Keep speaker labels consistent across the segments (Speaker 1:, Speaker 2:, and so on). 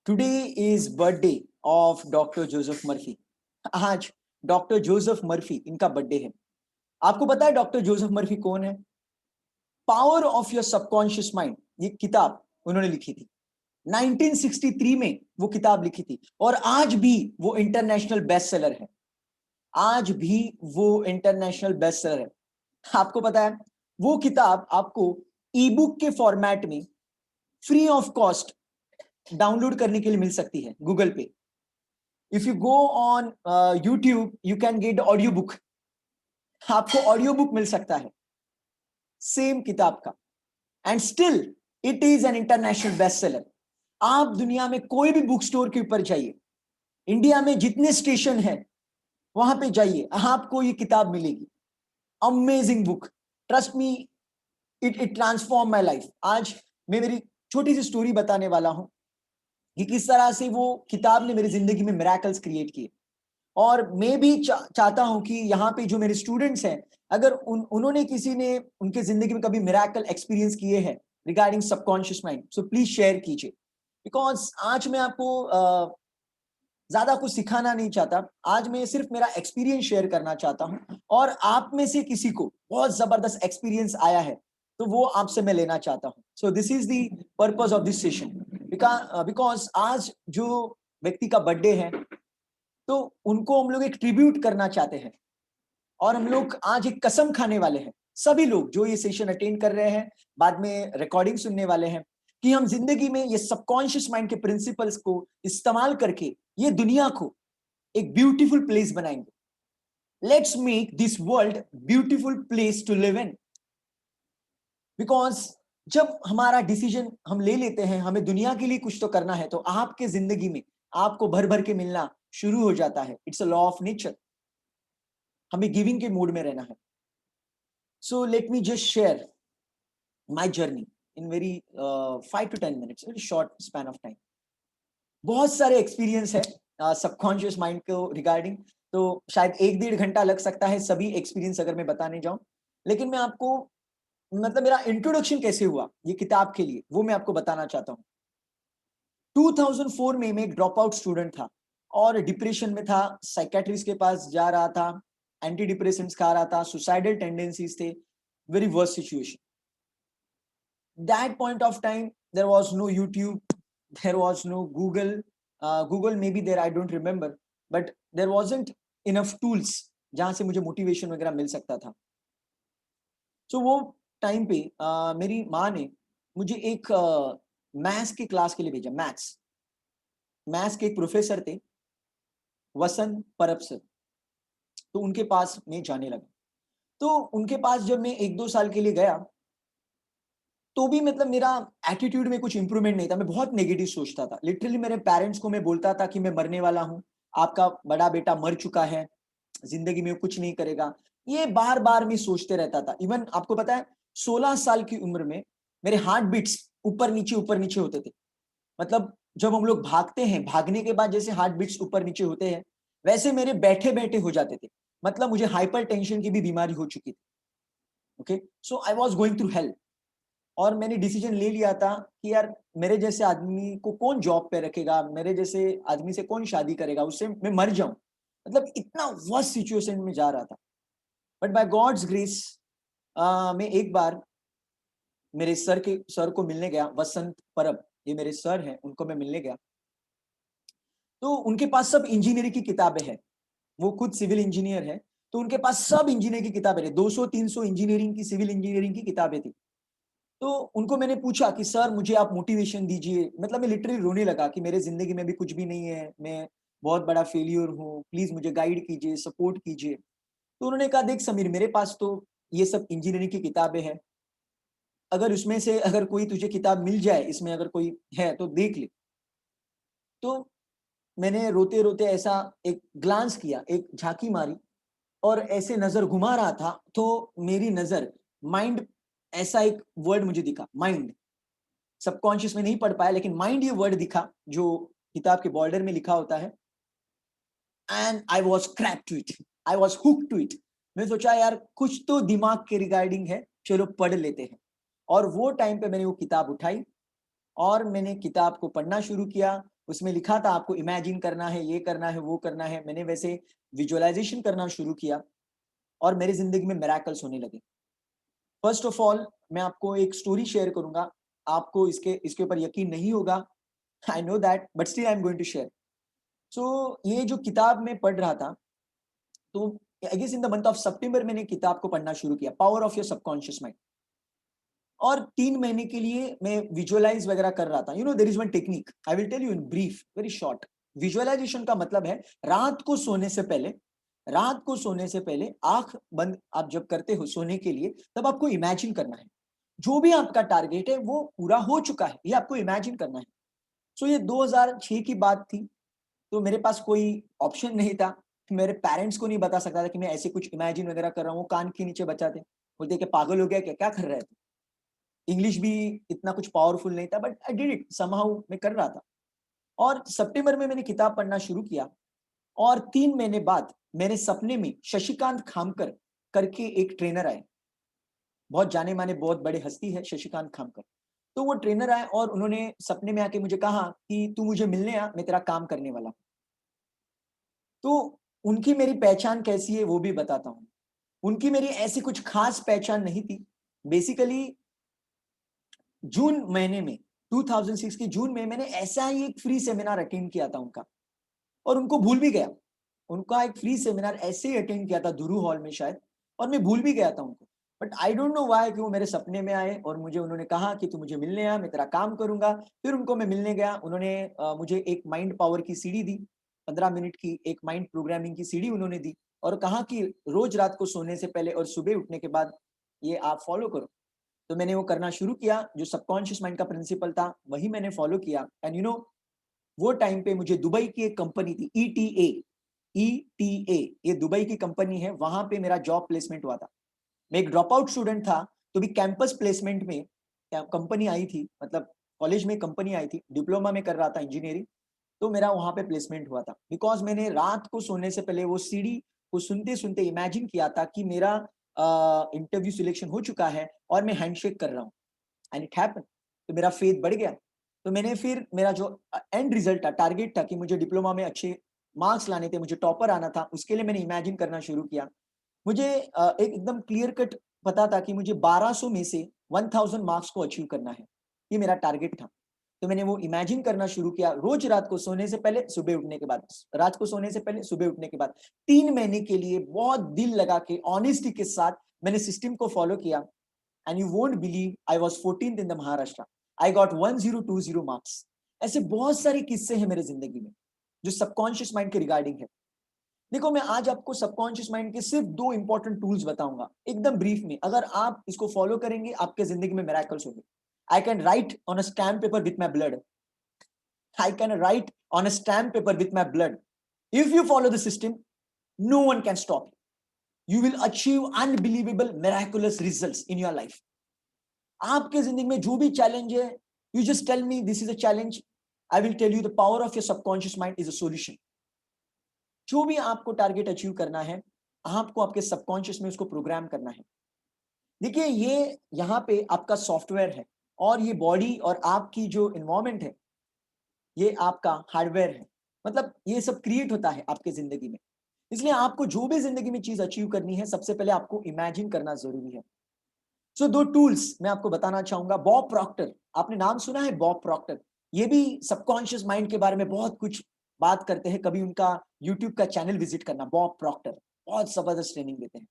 Speaker 1: Today is birthday of doctor Joseph Murphy. आज doctor Joseph Murphy इनका birthday है। आपको पता है डॉक्टर जोसेफ मर्फी कौन है? Power of your subconscious mind ये किताब उन्होंने लिखी थी। 1963 में वो किताब लिखी थी और आज भी वो इंटरनेशनल बेस्ट सेलर है। आज भी वो इंटरनेशनल बेस्ट सेलर है। आपको पता है वो किताब आपको ई बुक के फॉर्मेट में फ्री ऑफ कॉस्ट डाउनलोड करने के लिए मिल सकती है गूगल पे। If you go on YouTube you can get audio book. आपको ऑडियो बुक मिल सकता है सेम किताब का, and still it is an international best seller. आप दुनिया में कोई भी बुक स्टोर के ऊपर जाइए, इंडिया में जितने स्टेशन है वहां पे जाइए, आपको ये किताब मिलेगी। Amazing book, trust me, it transform my life. आज मैं मेरी छोटी सी स्टोरी बताने वाला हूं कि किस तरह से वो किताब ने मेरी जिंदगी में मिरेकल्स क्रिएट किए। और मैं भी चाहता हूं कि यहाँ पे जो मेरे स्टूडेंट्स हैं, अगर उन्होंने किसी ने उनके जिंदगी में कभी मिरेकल एक्सपीरियंस किए हैं regarding subconscious mind, so please share कीजिए। बिकॉज आज मैं आपको ज्यादा कुछ सिखाना नहीं चाहता, आज मैं सिर्फ मेरा एक्सपीरियंस शेयर करना चाहता हूं। और आप में से किसी को बहुत जबरदस्त एक्सपीरियंस आया है तो वो आपसे मैं लेना चाहता हूं। सो this is the purpose of this session. Because आज जो व्यक्ति का बर्थडे है तो उनको हम लोग एक ट्रिब्यूट करना चाहते हैं, और हम लोग आज एक कसम खाने वाले हैं, सभी लोग जो ये सेशन अटेंड कर रहे हैं, बाद में रिकॉर्डिंग सुनने वाले हैं, कि हम जिंदगी में ये सबकॉन्शियस माइंड के प्रिंसिपल्स को इस्तेमाल करके ये दुनिया को एक ब्यूटीफुल प्लेस बनाएंगे। Let's make this world beautiful place to live in. Because जब हमारा डिसीजन हम ले लेते हैं, हमें दुनिया के लिए कुछ तो करना है, तो आपके जिंदगी में आपको भर भर के मिलना शुरू हो जाता है। It's a law of nature. हमें गिविंग के मूड में रहना है। So let me just share my journey in very 5 to 10 minutes, very short span of time. बहुत सारे एक्सपीरियंस है सबकॉन्शियस माइंड को रिगार्डिंग, तो शायद 1-1.5 घंटा लग सकता है सभी एक्सपीरियंस अगर मैं बताने जाऊं। लेकिन मैं आपको, मतलब मेरा इंट्रोडक्शन कैसे हुआ ये किताब के लिए, वो मैं आपको बताना चाहता हूँ। 2004 में मैं एक ड्रॉप आउट स्टूडेंट था और डिप्रेशन में था। साइकेट्रिस्ट के पास जा रहा था, एंटी डिप्रेसेंट्स खा रहा था, सुसाइडल टेंडेंसीज थे, very worst situation. That point of time there was no YouTube, there was no Google. Google may be there, I don't remember, but there wasn't enough tools जहां से मुझे motivation वगैरह मिल सकता था। सो वो टाइम पे मेरी माँ ने मुझे एक मैथ्स की क्लास के लिए भेजा। मैथ्स मैथ्स के एक प्रोफेसर थे, वसंत परब सर। तो उनके पास मैं जाने लगा। तो उनके पास जब मैं 1-2 साल के लिए गया, तो भी मतलब मेरा एटीट्यूड में कुछ इंप्रूवमेंट नहीं था। मैं बहुत नेगेटिव सोचता था। लिटरली मेरे पेरेंट्स को मैं बोलता था कि मैं मरने वाला हूँ, आपका बड़ा बेटा मर चुका है, जिंदगी में कुछ नहीं करेगा। ये बार बार मैं सोचते रहता था। इवन आपको पता है 16 साल की उम्र में मेरे हार्ट बीट्स ऊपर नीचे होते थे। मतलब जब हम लोग भागते हैं, भागने के बाद जैसे हार्ट बीट्स ऊपर नीचे होते हैं, वैसे मेरे बैठे बैठे हो जाते थे। मतलब मुझे हाइपर टेंशन की भी बीमारी हो चुकी थी। Okay, so I was going through health. और मैंने डिसीजन ले लिया था कि यार मेरे जैसे आदमी को कौन जॉब पे रखेगा, मेरे जैसे आदमी से कौन शादी करेगा, उससे मैं मर जाऊं। मतलब इतना वर्स्ट सिचुएशन में जा रहा था। बट बाय गॉड्स ग्रेस मैं एक बार मेरे सर को मिलने गया, वसंत परब, ये मेरे सर हैं, उनको मैं मिलने गया। तो उनके पास सब इंजीनियरिंग की किताबें हैं, वो खुद सिविल इंजीनियर है। तो उनके पास सब इंजीनियरिंग की किताबें थी, 200-300 इंजीनियरिंग की, सिविल इंजीनियरिंग की किताबें थी। तो उनको मैंने पूछा कि सर मुझे आप मोटिवेशन दीजिए। मतलब मैं लिटरली रोने लगा कि मेरे जिंदगी में भी कुछ भी नहीं है, मैं बहुत बड़ा फेलियर हूँ, प्लीज मुझे गाइड कीजिए, सपोर्ट कीजिए। तो उन्होंने कहा देख समीर, मेरे पास तो ये सब इंजीनियरिंग की किताबें हैं, अगर उसमें से अगर कोई तुझे किताब मिल जाए, इसमें अगर कोई है तो देख ले। तो मैंने रोते रोते ऐसा एक ग्लांस किया, एक झांकी मारी, और ऐसे नजर घुमा रहा था तो मेरी नजर माइंड, ऐसा एक वर्ड मुझे दिखा, माइंड। सबकॉन्शियस में नहीं पढ़ पाया, लेकिन माइंड ये वर्ड दिखा जो किताब के बॉर्डर में लिखा होता है। And I was crap to it, I was hook to it. मैं सोचा यार कुछ तो दिमाग के रिगार्डिंग है, चलो पढ़ लेते हैं। और वो टाइम पे मैंने वो किताब उठाई और मैंने किताब को पढ़ना शुरू किया। उसमें लिखा था आपको इमेजिन करना है, ये करना है, वो करना है। मैंने वैसे विजुअलाइजेशन करना शुरू किया और मेरी जिंदगी में मिरेकल्स होने लगे। फर्स्ट ऑफ ऑल मैं आपको एक स्टोरी शेयर करूंगा, आपको इसके ऊपर यकीन नहीं होगा, I know that, but still I am going to share. So ये जो किताब मैं पढ़ रहा था, तो I guess in the month of सितंबर मैंने किताब को पढ़ना शुरू किया, power of your subconscious mind. और 3 महीने के लिए मैं विजुअलाइज वगैरह कर रहा था। You know there is one technique, I will tell you in brief, very short. Visualisation का मतलब है रात को सोने से पहले, रात को सोने से पहले आंख बंद आप जब करते हो सोने के लिए, तब आपको इमेजिन करना है जो भी आपका टारगेट है वो पूरा हो चुका है, ये आपको इमेजिन करना है। सो ये 2006 की बात थी, तो मेरे पास कोई ऑप्शन नहीं था। मेरे पेरेंट्स को नहीं बता सकता था कि मैं ऐसे कुछ इमेजिन वगैरह कर रहा हूँ, कान के नीचे बचाते, बोलते कि पागल हो गया क्या, क्या कर रहे थे। इंग्लिश भी इतना कुछ पावरफुल नहीं था, but I did it somehow, मैं कर रहा था। और सितंबर में मैंने किताब पढ़ना शुरू किया और 3 महीने बाद मेरे सपने में शशिकांत खामकर करके एक ट्रेनर आए। बहुत जाने माने बहुत बड़े हस्ती है शशिकांत खामकर। तो वो ट्रेनर आए और उन्होंने सपने में आके मुझे कहा कि तू मुझे मिलने आ, मैं तेरा काम करने वाला हूं। तो उनकी मेरी पहचान कैसी है वो भी बताता हूं। उनकी मेरी ऐसी कुछ खास पहचान नहीं थी। बेसिकली जून महीने में, 2006 के जून में मैंने ऐसा ही एक फ्री सेमिनार अटेंड किया था उनका, और उनको भूल भी गया। उनका एक फ्री सेमिनार ऐसे ही अटेंड किया था दुरू हॉल में शायद, और मैं भूल भी गया था उनको। But I don't know why कि वो मेरे सपने में आए और मुझे उन्होंने कहा कि तू मुझे मिलने आ, मैं तेरा काम करूंगा। फिर उनको मैं मिलने गया, उन्होंने मुझे एक माइंड पावर की सीडी दी, 15 मिनट की एक माइंड प्रोग्रामिंग की सीडी उन्होंने दी, और कहा कि रोज रात को सोने से पहले और सुबह उठने के बाद ये आप फॉलो करो। तो मैंने वो करना शुरू किया, जो सबकॉन्शियस माइंड का प्रिंसिपल था वही मैंने फॉलो किया। एंड यू नो वो टाइम पे मुझे दुबई की एक कंपनी थी, ईटीए, ईटीए, ये दुबई की कंपनी है, वहां पे मेरा जॉब प्लेसमेंट हुआ था। मैं एक ड्रॉप आउट स्टूडेंट था, तो भी कैंपस प्लेसमेंट में कंपनी आई थी, मतलब कॉलेज में कंपनी आई थी, डिप्लोमा में कर रहा था इंजीनियरिंग, तो मेरा वहां पे प्लेसमेंट हुआ था। बिकॉज मैंने रात को सोने से पहले वो सीडी को सुनते सुनते इमेजिन किया था कि मेरा इंटरव्यू सिलेक्शन हो चुका है और मैं हैंडशेक कर रहा हूँ, एंड इट हैपन। तो मेरा फेथ बढ़ गया। तो मैंने फिर मेरा जो एंड रिजल्ट था, टारगेट था कि मुझे डिप्लोमा में अच्छे मार्क्स लाने थे, मुझे टॉपर आना था, उसके लिए मैंने इमेजिन करना शुरू किया। मुझे एक एकदम क्लियर कट पता था कि मुझे 1200 में से 1000 मार्क्स को अचीव करना है, ये मेरा टारगेट था। तो मैंने वो इमेजिन करना शुरू किया रोज रात को सोने से पहले सुबह उठने के बाद, रात को सोने से पहले सुबह उठने के बाद। 3 महीने के लिए बहुत दिल लगा के ऑनेस्टी के साथ मैंने सिस्टम को फॉलो किया। And you won't believe, I was 14th in the Maharashtra, I got 1020 marks. ऐसे बहुत सारे किस्से हैं मेरे जिंदगी में जो सबकॉन्शियस माइंड के रिगार्डिंग है। देखो मैं आज आपको सबकॉन्शियस माइंड के सिर्फ 2 इंपॉर्टेंट टूल्स बताऊंगा एकदम ब्रीफ में। अगर आप इसको फॉलो करेंगे आपके जिंदगी में मिरेकल्स होंगे। I can write on a stamp paper with my blood, I can write on a stamp paper with my blood. If you follow the system, no one can stop you. You will achieve unbelievable, miraculous results in your life. आपके जिंदगी में जो भी challenge है, you just tell me this is a challenge. I will tell you the power of your subconscious mind is a solution. जो भी आपको target achieve करना है, आपको आपके सबकॉन्शियस में उसको प्रोग्राम करना है। देखिए ये यहाँ पे आपका सॉफ्टवेयर है, और ये बॉडी और आपकी जो इन्वायरमेंट है ये आपका हार्डवेयर है। मतलब ये सब क्रिएट होता है आपके जिंदगी में। इसलिए आपको जो भी जिंदगी में चीज अचीव करनी है, सबसे पहले आपको इमेजिन करना जरूरी है। सो 2 टूल्स मैं आपको बताना चाहूंगा। बॉब प्रॉक्टर, आपने नाम सुना है बॉब प्रॉक्टर? ये भी सबकॉन्शियस माइंड के बारे में बहुत कुछ बात करते हैं, कभी उनका यूट्यूब का चैनल विजिट करना। बॉब प्रॉक्टर बहुत जबरदस्त ट्रेनिंग देते हैं।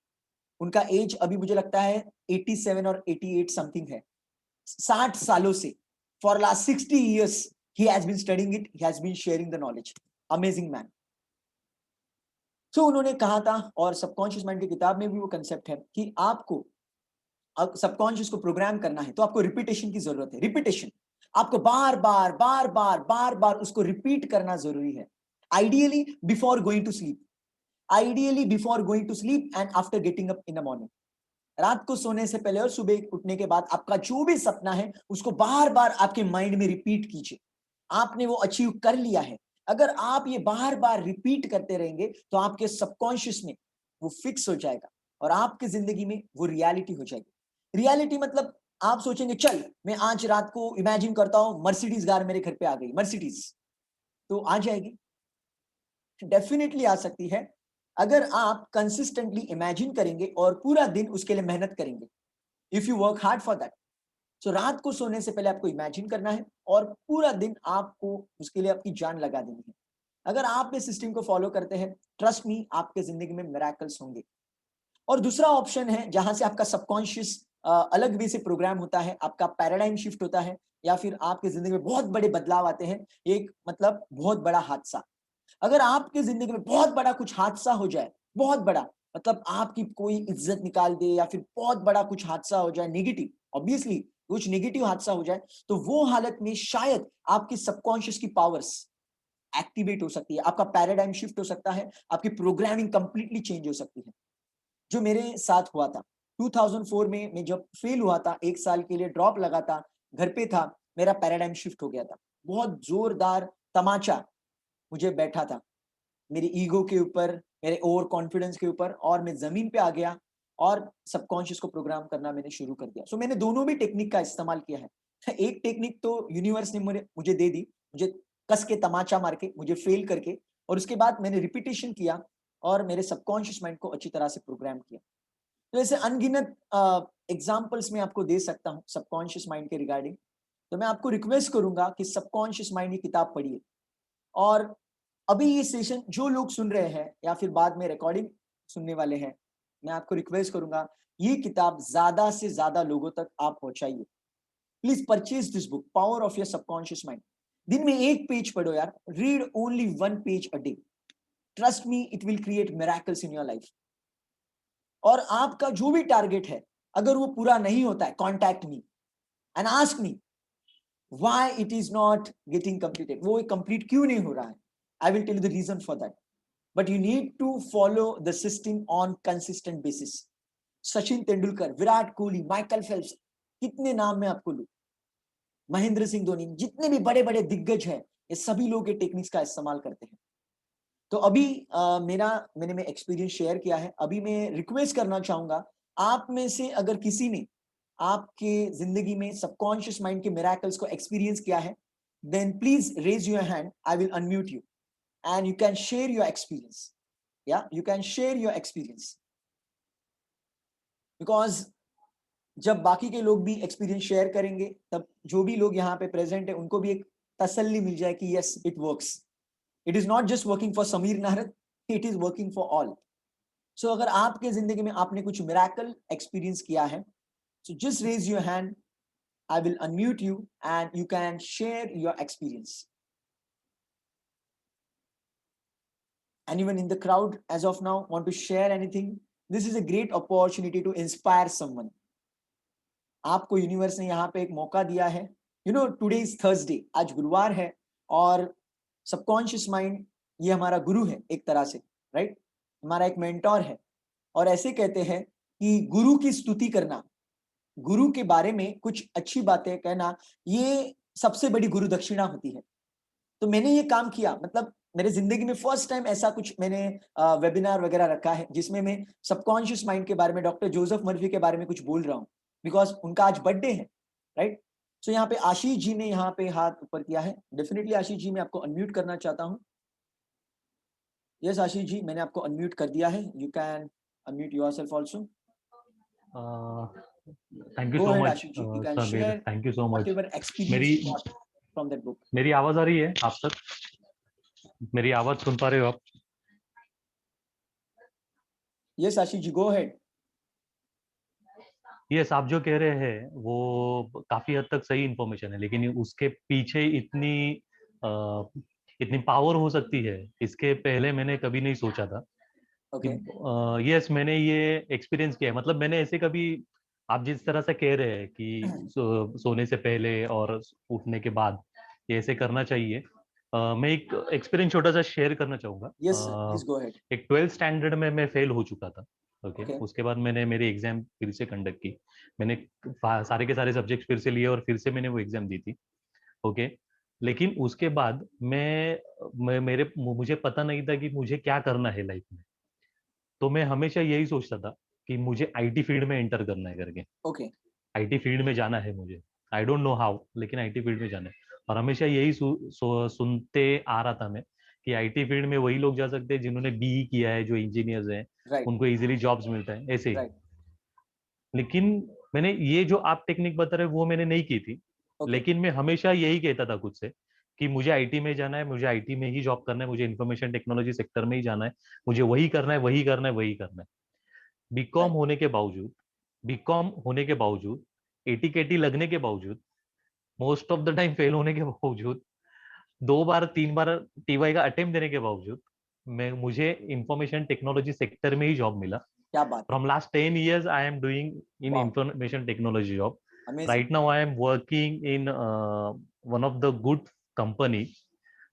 Speaker 1: उनका एज अभी मुझे लगता है 87 और 88 समथिंग है। 60 सालों से, for last 60 years he has been studying it, he has been sharing the knowledge. Amazing man. So उन्होंने कहा था, और सबकॉन्शियस माइंड की किताब में भी वो कंसेप्ट है कि आपको सबकॉन्शियस को प्रोग्राम करना है तो आपको रिपीटेशन की जरूरत है। रिपीटेशन, आपको बार बार बार बार बार बार उसको रिपीट करना जरूरी है। Ideally before going to sleep, ideally before going to sleep and after getting up in the morning. रात को सोने से पहले और सुबह उठने के बाद आपका जो भी सपना है उसको बार बार आपके माइंड में रिपीट कीजिए। आपने वो अचीव कर लिया है। अगर आप ये बार बार रिपीट करते रहेंगे तो आपके सबकॉन्शियस में वो फिक्स हो जाएगा और आपकी जिंदगी में वो रियलिटी हो जाएगी। रियलिटी मतलब आप सोचेंगे चल मैं आज रात को इमेजिन करता हूं मर्सिडीज कार मेरे घर पे आ गई, मर्सिडीज। तो आ जाएगी, डेफिनेटली आ सकती है, अगर आप कंसिस्टेंटली इमेजिन करेंगे और पूरा दिन उसके लिए मेहनत करेंगे, if you work hard for that. So रात को सोने से पहले आपको इमेजिन करना है और पूरा दिन आपको उसके लिए अपनी जान लगा देनी है। अगर आप इस सिस्टम को फॉलो करते हैं, ट्रस्ट मी, आपके जिंदगी में मिरेकल्स होंगे। और दूसरा ऑप्शन है जहां से आपका सबकॉन्शियस अलग वे से प्रोग्राम होता है, आपका पैराडाइम शिफ्ट होता है, या फिर आपके जिंदगी में बहुत बड़े बदलाव आते हैं। एक मतलब बहुत बड़ा हादसा, अगर आपके जिंदगी में बहुत बड़ा कुछ हादसा हो जाए, बहुत बड़ा मतलब आपकी कोई इज्जत निकाल दे, या फिर बहुत बड़ा कुछ हादसा हो जाए नेगेटिव, ऑब्वियसली कुछ नेगेटिव हादसा हो जाए, तो वो हालत में शायद आपकी सबकॉन्शियस की पावर्स एक्टिवेट हो सकती है, आपका पैराडाइम शिफ्ट हो सकता है, आपकी प्रोग्रामिंग कंप्लीटली चेंज हो सकती है। जो मेरे साथ हुआ था 2004 में, मैं जब फेल हुआ था, 1 साल के लिए ड्रॉप लगा था, घर पे था, मेरा पैराडाइम शिफ्ट हो गया था। बहुत जोरदार तमाचा मुझे बैठा था मेरी ईगो के ऊपर, मेरे ओवर कॉन्फिडेंस के ऊपर, और मैं जमीन पे आ गया और सबकॉन्शियस को प्रोग्राम करना मैंने शुरू कर दिया। सो मैंने दोनों भी टेक्निक का इस्तेमाल किया है। एक टेक्निक तो यूनिवर्स ने मुझे दे दी, मुझे कस के तमाचा मार के, मुझे फेल करके, और उसके बाद मैंने रिपीटेशन किया और मेरे सबकॉन्शियस माइंड को अच्छी तरह से प्रोग्राम किया। तो ऐसे अनगिनत एग्जाम्पल्स मैं आपको दे सकता हूँ सबकॉन्शियस माइंड के रिगार्डिंग। तो मैं आपको रिक्वेस्ट करूंगा कि सबकॉन्शियस माइंड की किताब पढ़िए। और अभी ये सेशन जो लोग सुन रहे हैं या फिर बाद में रिकॉर्डिंग सुनने वाले हैं, मैं आपको रिक्वेस्ट करूंगा, ये किताब ज्यादा से ज्यादा लोगों तक आप पहुंचाइए। Please purchase this book, power of your subconscious mind. दिन में एक पेज पढ़ो यार, read only 1 page a day. Trust me, it will create miracles in your life. और आपका जो भी टारगेट है, अगर वो पूरा नहीं होता है, contact me and ask me why it is not getting completed, वो कंप्लीट क्यों नहीं हो रहा है। I will tell you the reason for that, but you need to follow the system on consistent basis. Sachin Tendulkar, Virat Kohli, Michael Phelps, कितने नाम मैं आपको लूं, महेंद्र सिंह धोनी, जितने भी बड़े बड़े दिग्गज हैं, ये सभी लोग ये टेक्निक्स का इस्तेमाल करते हैं। तो अभी मैंने एक्सपीरियंस शेयर किया है। अभी मैं रिक्वेस्ट करना चाहूंगा, आप में से अगर किसी ने आपके जिंदगी में सबकॉन्शियस माइंड के मिरेकल्स को एक्सपीरियंस किया है, then please raise your hand, I will unmute you and you can share your experience. Yeah, you can share your experience, because जब बाकी के लोग भी एक्सपीरियंस शेयर करेंगे, तब जो भी लोग यहाँ पे प्रेजेंट है उनको भी एक तसल्ली मिल जाए कि yes, it works, it is not just working for Sameer Narad, it is working for all. So अगर आपके जिंदगी में आपने कुछ मिरेकल एक्सपीरियंस किया है, so just raise your hand, I will unmute you and you can share your experience. Anyone in the crowd as of now want to share anything? This is a great opportunity to inspire someone. आपको universe ने यहाँ पे एक मौका दिया है। Today is Thursday, आज गुरुवार है, और सबकॉन्शियस माइंड ये हमारा गुरु है एक तरह से, राइट, हमारा एक मेंटोर है। और ऐसे कहते हैं कि गुरु की स्तुति करना, गुरु के बारे में कुछ अच्छी बातें कहना, ये सबसे बड़ी गुरु दक्षिणा होती है। तो मैंने ये काम किया, मतलब मेरे जिंदगी में फर्स्ट टाइम ऐसा कुछ मैंने वेबिनार वगैरह रखा है जिसमें मैं सबकॉन्शियस माइंड के बारे में, डॉक्टर जोसेफ मर्फी के बारे में कुछ बोल रहा हूँ, बिकॉज उनका आज बर्थडे है, राइट। सो यहाँ पे आशीष जी ने यहाँ पे हाथ ऊपर किया है। डेफिनेटली आशीष जी, मैं आपको अनम्यूट करना चाहता हूँ। यस आशीष जी, मैंने आपको अनम्यूट कर दिया है, you can unmute yourself also.
Speaker 2: Thank you
Speaker 1: go
Speaker 2: so
Speaker 1: ahead
Speaker 2: much
Speaker 1: Ashish ji, you can
Speaker 2: Sabir,
Speaker 1: share
Speaker 2: thank you so much.
Speaker 1: Whatever experience
Speaker 2: मेरी
Speaker 1: you got from that book.
Speaker 2: मेरी आवाज आ रही है आप तक? मेरी आवाज सुन पा रहे हो आप?
Speaker 1: Yes Ashish ji, go ahead.
Speaker 2: Yes, आप जो कह रहे हैं वो काफी हद तक सही इंफॉर्मेशन है, लेकिन उसके पीछे इतनी पावर हो सकती है, इसके पहले मैंने कभी नहीं सोचा था। यस, मैंने ये एक्सपीरियंस किया है। मतलब मैंने ऐसे कभी, आप जिस तरह से कह रहे हैं कि सोने से पहले और उठने के बाद ये ऐसे करना चाहिए, मैं एक एक्सपीरियंस छोटा सा शेयर करना चाहूंगा।
Speaker 1: Yes please go ahead.
Speaker 2: एक 12th स्टैंडर्ड में मैं फेल हो चुका था। ओके,
Speaker 1: ओके,
Speaker 2: उसके बाद मैंने मेरी एग्जाम फिर से कंडक्ट की। मैंने सारे के सारे सब्जेक्ट फिर से लिए और फिर से मैंने वो एग्जाम दी थी। ओके, लेकिन उसके बाद मुझे पता नहीं था कि मुझे क्या करना है लाइफ में। तो मैं हमेशा यही सोचता था कि मुझे आईटी फील्ड में एंटर करना है करके,
Speaker 1: ओके,
Speaker 2: आईटी फील्ड में जाना है मुझे। आई डोंट नो हाउ, लेकिन आईटी फील्ड में जाना है। और हमेशा यही सुनते आ रहा था मैं कि आईटी फील्ड में वही लोग जा सकते हैं जिन्होंने बीई किया है, जो इंजीनियर्स हैं,
Speaker 1: राइट
Speaker 2: उनको इजीली जॉब्स मिलता है ऐसे ही।
Speaker 1: राइट
Speaker 2: लेकिन मैंने ये जो आप टेक्निक बता रहे हो वो मैंने नहीं की थी।
Speaker 1: ओके
Speaker 2: लेकिन मैं हमेशा यही कहता था खुद से कि मुझे आईटी में जाना है, मुझे आईटी में ही जॉब करना है, मुझे इंफॉर्मेशन टेक्नोलॉजी सेक्टर में ही जाना है, मुझे वही करना है, वही करना है, वही करना है। बीकॉम
Speaker 1: राइट
Speaker 2: होने के बावजूद, बीकॉम होने के बावजूद, एटी केटी लगने के बावजूद, most of the time fail होने के बावजूद, 2 बार 3 बार टीवाई का अटेम्प्ट देने के बावजूद, मैं मुझे इंफॉर्मेशन टेक्नोलॉजी सेक्टर में ही जॉब मिला।
Speaker 1: क्या बात है
Speaker 2: From last 10 years, I am doing in
Speaker 1: वाह
Speaker 2: information technology job.
Speaker 1: Amazing
Speaker 2: Right now, I am working in one of the good company.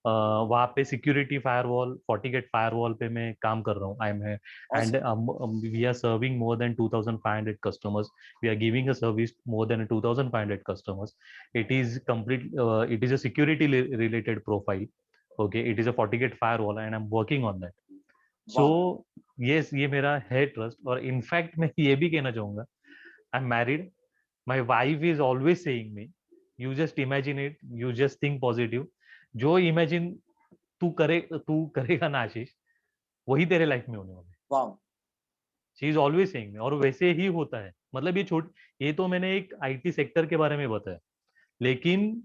Speaker 2: वहाँ पे सिक्योरिटी फायरवॉल, FortiGate फायरवॉल पे मैं काम कर रहा हूँ। I am and
Speaker 1: awesome
Speaker 2: we are serving more than 2500 customers. We are giving a service more than 2500 customers. It is complete. It is a security related profile. Okay, it is a FortiGate firewall, and I'm working on that. सो
Speaker 1: वाह
Speaker 2: yes, ये मेरा है trust. और in fact मैं ये भी कहना चाहूंगा, I am married, my wife is always saying me, you just imagine it, you just think positive. जो इमेजिन तू करेगा ना आशीष, वही तेरे लाइफ में होने वाला है।
Speaker 1: वाह
Speaker 2: she is always saying me, और वैसे ही होता है। मतलब ये तो मैंने एक आईटी सेक्टर के बारे में बताया, लेकिन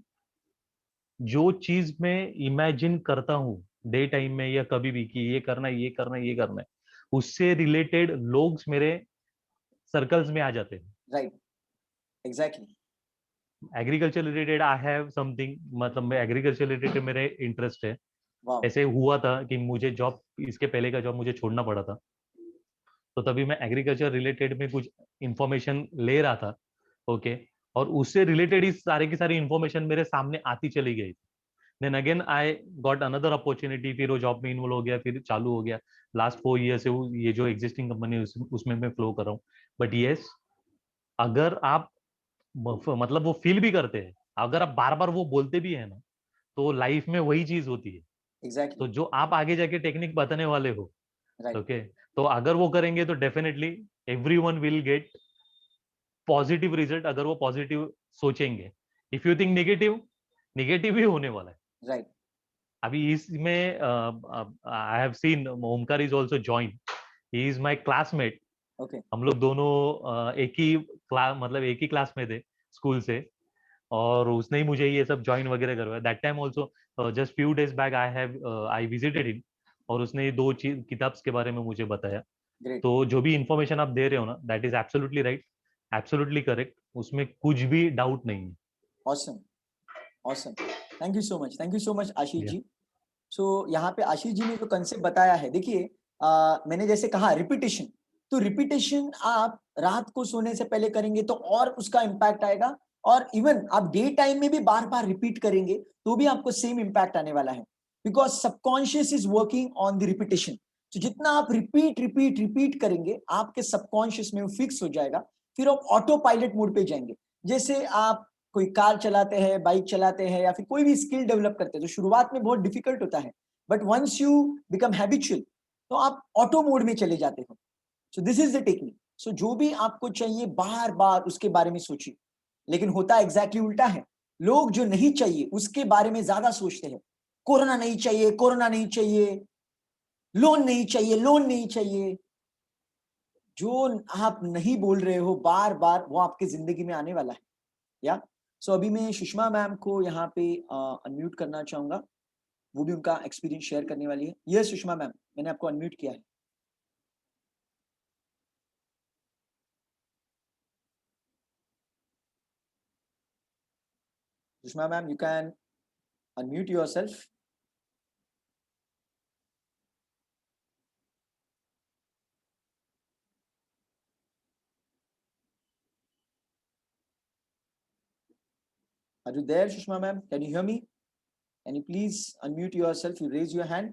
Speaker 2: जो चीज मैं इमेजिन करता हूँ डे टाइम में या कभी भी कि ये करना है, ये करना है, ये करना है, उससे रिलेटेड लोग मेरे सर्कल्स में आ जाते हैं।
Speaker 1: Right exactly
Speaker 2: agriculture related I have something, मतलब मैं एग्रीकल्चर रिलेटेड मेरे इंटरेस्ट है।
Speaker 1: वाह
Speaker 2: ऐसे हुआ था कि मुझे जॉब, इसके पहले का जॉब मुझे छोड़ना पड़ा था, तो तभी मैं एग्रीकल्चर रिलेटेड में कुछ इंफॉर्मेशन ले रहा था। ओके, और उससे रिलेटेड ही सारे की सारी इंफॉर्मेशन मेरे सामने आती चली गई। Then again I got another opportunity, फिर वो जॉब में इन्वॉल्व हो गया, फिर चालू हो गया। लास्ट 4 ईयर से ये जो एग्जिस्टिंग कंपनी है उसमें मैं फ्लो कर रहा हूँ। बट यस, अगर आप मतलब वो फील भी करते हैं, अगर आप बार बार वो बोलते भी है ना, तो लाइफ में वही चीज होती है।
Speaker 1: एग्जैक्टली
Speaker 2: तो जो आप आगे जाके टेक्निक बताने वाले हो,
Speaker 1: राइट
Speaker 2: ओके, तो अगर वो करेंगे तो definitely everyone will get positive result, अगर वो पॉजिटिव सोचेंगे। If you think negative, negative ही होने वाला है।
Speaker 1: राइट
Speaker 2: अभी इसमें I have seen Omkar is also join, he is my classmate.
Speaker 1: Okay
Speaker 2: हम लोग दोनों एक ही क्लास, मतलब एक ही क्लास में थे स्कूल से, और उसने ही मुझे ये सब ज्वाइन वगैरह करवाया। That time also just few days back I visited him, और उसने ये दो चीज किताब के बारे में मुझे बताया।
Speaker 1: ग्रेट
Speaker 2: तो जो भी इंफॉर्मेशन आप दे रहे हो ना, that is absolutely right, absolutely correct, उसमें कुछ भी डाउट नहीं है।
Speaker 1: Awesome awesome thank you so much Ashish
Speaker 2: Yeah.
Speaker 1: जी सो यहाँ पे आशीष जी ने जो कंसेप्ट बताया है, देखिए मैंने जैसे कहा रिपीटेशन, तो रिपीटेशन आप रात को सोने से पहले करेंगे तो और उसका इम्पैक्ट आएगा, और इवन आप डे टाइम में भी बार बार रिपीट करेंगे तो भी आपको सेम इम्पैक्ट आने वाला है, because subconscious is working on the repetition. तो जितना आप रिपीट रिपीट रिपीट करेंगे आपके सबकॉन्शियस में वो फिक्स हो जाएगा, फिर आप ऑटो पायलट मोड पे जाएंगे। जैसे आप कोई कार चलाते हैं, बाइक चलाते हैं, या फिर कोई भी स्किल डेवलप करते हैं, तो शुरुआत में बहुत डिफिकल्ट होता है, but once you become habitual तो आप ऑटो मोड में चले जाते हो। So this is the technique. So जो भी आपको चाहिए बार बार उसके बारे में सोचिए, लेकिन होता एग्जैक्टली उल्टा है। लोग जो नहीं चाहिए उसके बारे में ज्यादा सोचते हैं। कोरोना नहीं चाहिए, कोरोना नहीं चाहिए, लोन नहीं चाहिए, लोन नहीं चाहिए। जो आप नहीं बोल रहे हो बार बार वो आपके जिंदगी में आने वाला है। या सो अभी मैं सुषमा मैम को यहाँ पे अनम्यूट करना चाहूंगा, वो भी उनका एक्सपीरियंस शेयर करने वाली है। ये सुषमा मैम, मैंने आपको अनम्यूट किया है। Sushma ma'am, you can unmute yourself. Are you there, Sushma ma'am? Can you hear me? Can you please unmute yourself? You raise your hand.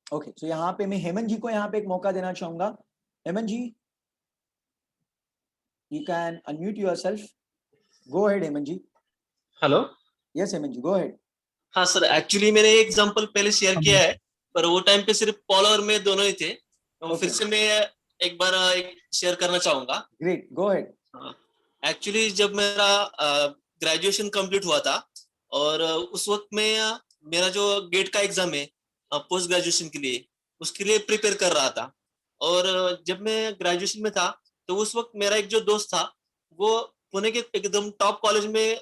Speaker 1: Okay, so यहाँ पे मैं हेमंत जी को यहाँ पे एक मौका देना चाहूंगा। Hemant ji, you can unmute yourself. Go ahead, Hemant ji.
Speaker 3: Hello.
Speaker 1: Yes, Hemant ji, go ahead.
Speaker 3: हाँ सर, एक्चुअली मैंने एग्जांपल पहले शेयर किया है, पर वो टाइम पे सिर्फ पॉल और मैं दोनों ही थे। तो
Speaker 1: Okay.
Speaker 3: फिर से मैं एक बार शेयर करना चाहूंगा।
Speaker 1: Great, go ahead.
Speaker 3: हाँ, एक्चुअली जब मेरा ग्रेजुएशन कंप्लीट हुआ था और उस वक्त में मेरा जो गेट का एग्जाम है पोस्ट ग्रेजुएशन के लिए, उसके लिए प्रिपेयर कर रहा था। और जब मैं ग्रेजुएशन में था तो उस वक्त मेरा एक जो दोस्त था वो पुणे के एकदम टॉप कॉलेज में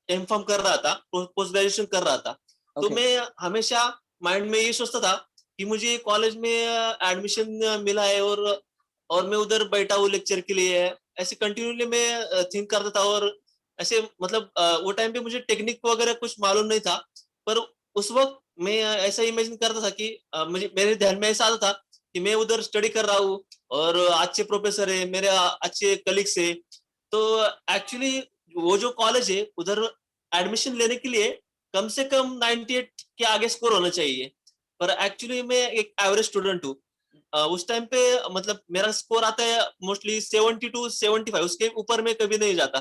Speaker 3: एमफॉर्म कर रहा था, पोस्ट ग्रेजुएशन कर रहा था। तो
Speaker 1: Okay.
Speaker 3: मैं हमेशा माइंड में ये सोचता था कि मुझे कॉलेज में एडमिशन मिला है और मैं उधर बैठा हूँ लेक्चर के लिए। ऐसे कंटिन्यूली मैं थिंक करता था। और ऐसे मतलब वो टाइम पे मुझे टेक्निक वगैरह कुछ मालूम नहीं था, पर उस वक्त मैं ऐसा इमेजिन करता था कि मुझे मेरे ध्यान में ऐसा आता था कि मैं उधर स्टडी कर रहा हूँ और अच्छे प्रोफेसर है, मेरे अच्छे कलीग्स है। तो एक्चुअली वो जो कॉलेज है उधर एडमिशन लेने के लिए कम से कम 98 के आगे स्कोर होना चाहिए। पर एक्चुअली मैं एक एवरेज स्टूडेंट हूँ। उस टाइम पे मतलब मेरा स्कोर आता है मोस्टली 70 to 75, उसके ऊपर मैं कभी नहीं जाता।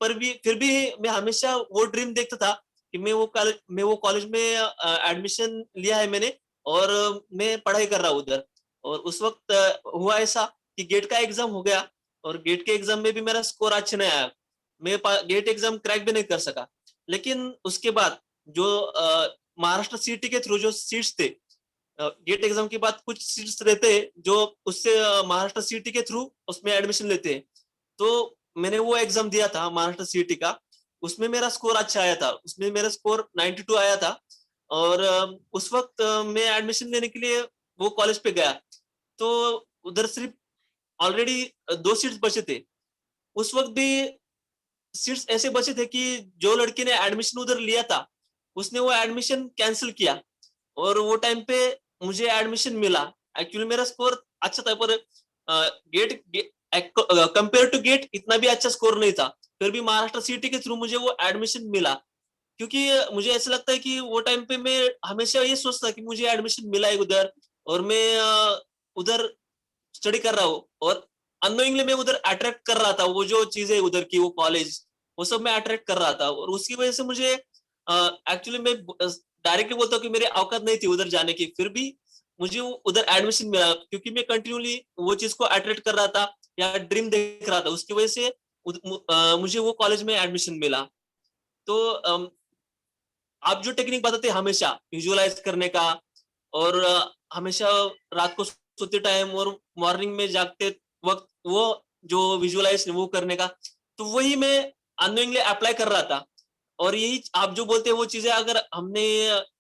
Speaker 3: पर भी फिर भी मैं हमेशा वो ड्रीम देखता था कि मैं वो कॉलेज में एडमिशन लिया है मैंने और मैं पढ़ाई कर रहा हूँ उधर। और उस वक्त हुआ ऐसा कि गेट का एग्जाम हो गया और गेट के एग्जाम में भी मेरा स्कोर अच्छा नहीं आया। मैं गेट एग्जाम क्रैक भी नहीं कर सका। लेकिन उसके बाद जो महाराष्ट्र सीटी के थ्रू जो सीट्स थे, गेट एग्जाम के बाद कुछ सीट्स रहते हैं जो उससे महाराष्ट्र सीटी के थ्रू उसमें एडमिशन लेते हैं। तो मैंने वो एग्जाम दिया था महाराष्ट्र सीटी का। उसमें मेरा स्कोर अच्छा आया था, उसमें मेरा स्कोर 92 आया था। और उस वक्त मैं एडमिशन लेने के लिए वो कॉलेज पे गया तो उधर सिर्फ ऑलरेडी 2 सीट्स बचे थे। उस वक्त भी सीट्स ऐसे बचे थे कि जो लड़के ने एडमिशन उधर लिया था उसने वो एडमिशन कैंसिल किया और वो टाइम पे मुझे एडमिशन मिला। एक्चुअली मेरा स्कोर अच्छा था पर गेट कंपेयर टू गेट इतना भी अच्छा स्कोर नहीं था। फिर भी महाराष्ट्र सिटी के थ्रू मुझे वो एडमिशन मिला, क्योंकि मुझे ऐसा लगता है कि वो टाइम पे मैं हमेशा ये सोचता कि मुझे एडमिशन मिला है उधर और मैं उधर स्टडी कर रहा हूँ। और अननोइंगली मैं उधर अट्रैक्ट कर रहा था वो जो चीजें उधर की, वो कॉलेज, वो सब मैं अट्रैक्ट कर रहा था। और उसकी वजह से मुझे एक्चुअली मैं डायरेक्टली बोलता हूँ कि मेरी औकात नहीं थी उधर जाने की, फिर भी मुझे उधर एडमिशन मिला क्योंकि मैं कंटिन्यूली वो चीज को अट्रैक्ट कर रहा था या ड्रीम देख रहा था। उसकी वजह से मुझे वो कॉलेज में एडमिशन मिला। तो आप जो टेक्निक बताते हैं हमेशा विजुअलाइज करने का और हमेशा रात को सोते टाइम और मॉर्निंग में जागते वक्त वो जो विजुअलाइज वो करने का, तो वही मैं अननोइंगली अप्लाई कर रहा था। और यही आप जो बोलते हैं वो चीजें अगर हमने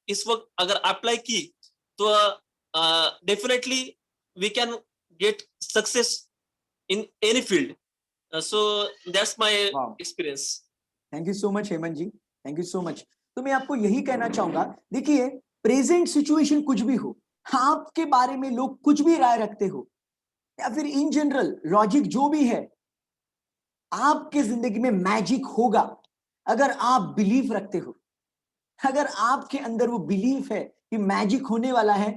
Speaker 3: इस वक्त अगर अप्लाई की तो definitely we can get success in any field. So that's my
Speaker 1: Wow.
Speaker 3: Experience.
Speaker 1: Thank you so much Hemant ji, thank you so much. तो मैं आपको यही कहना चाहूंगा, देखिए प्रेजेंट सिचुएशन कुछ भी हो, आपके बारे में लोग कुछ भी राय रखते हो या फिर इन जनरल लॉजिक जो भी है, आपके जिंदगी में मैजिक होगा अगर आप बिलीफ रखते हो। अगर आपके अंदर वो बिलीफ है कि मैजिक होने वाला है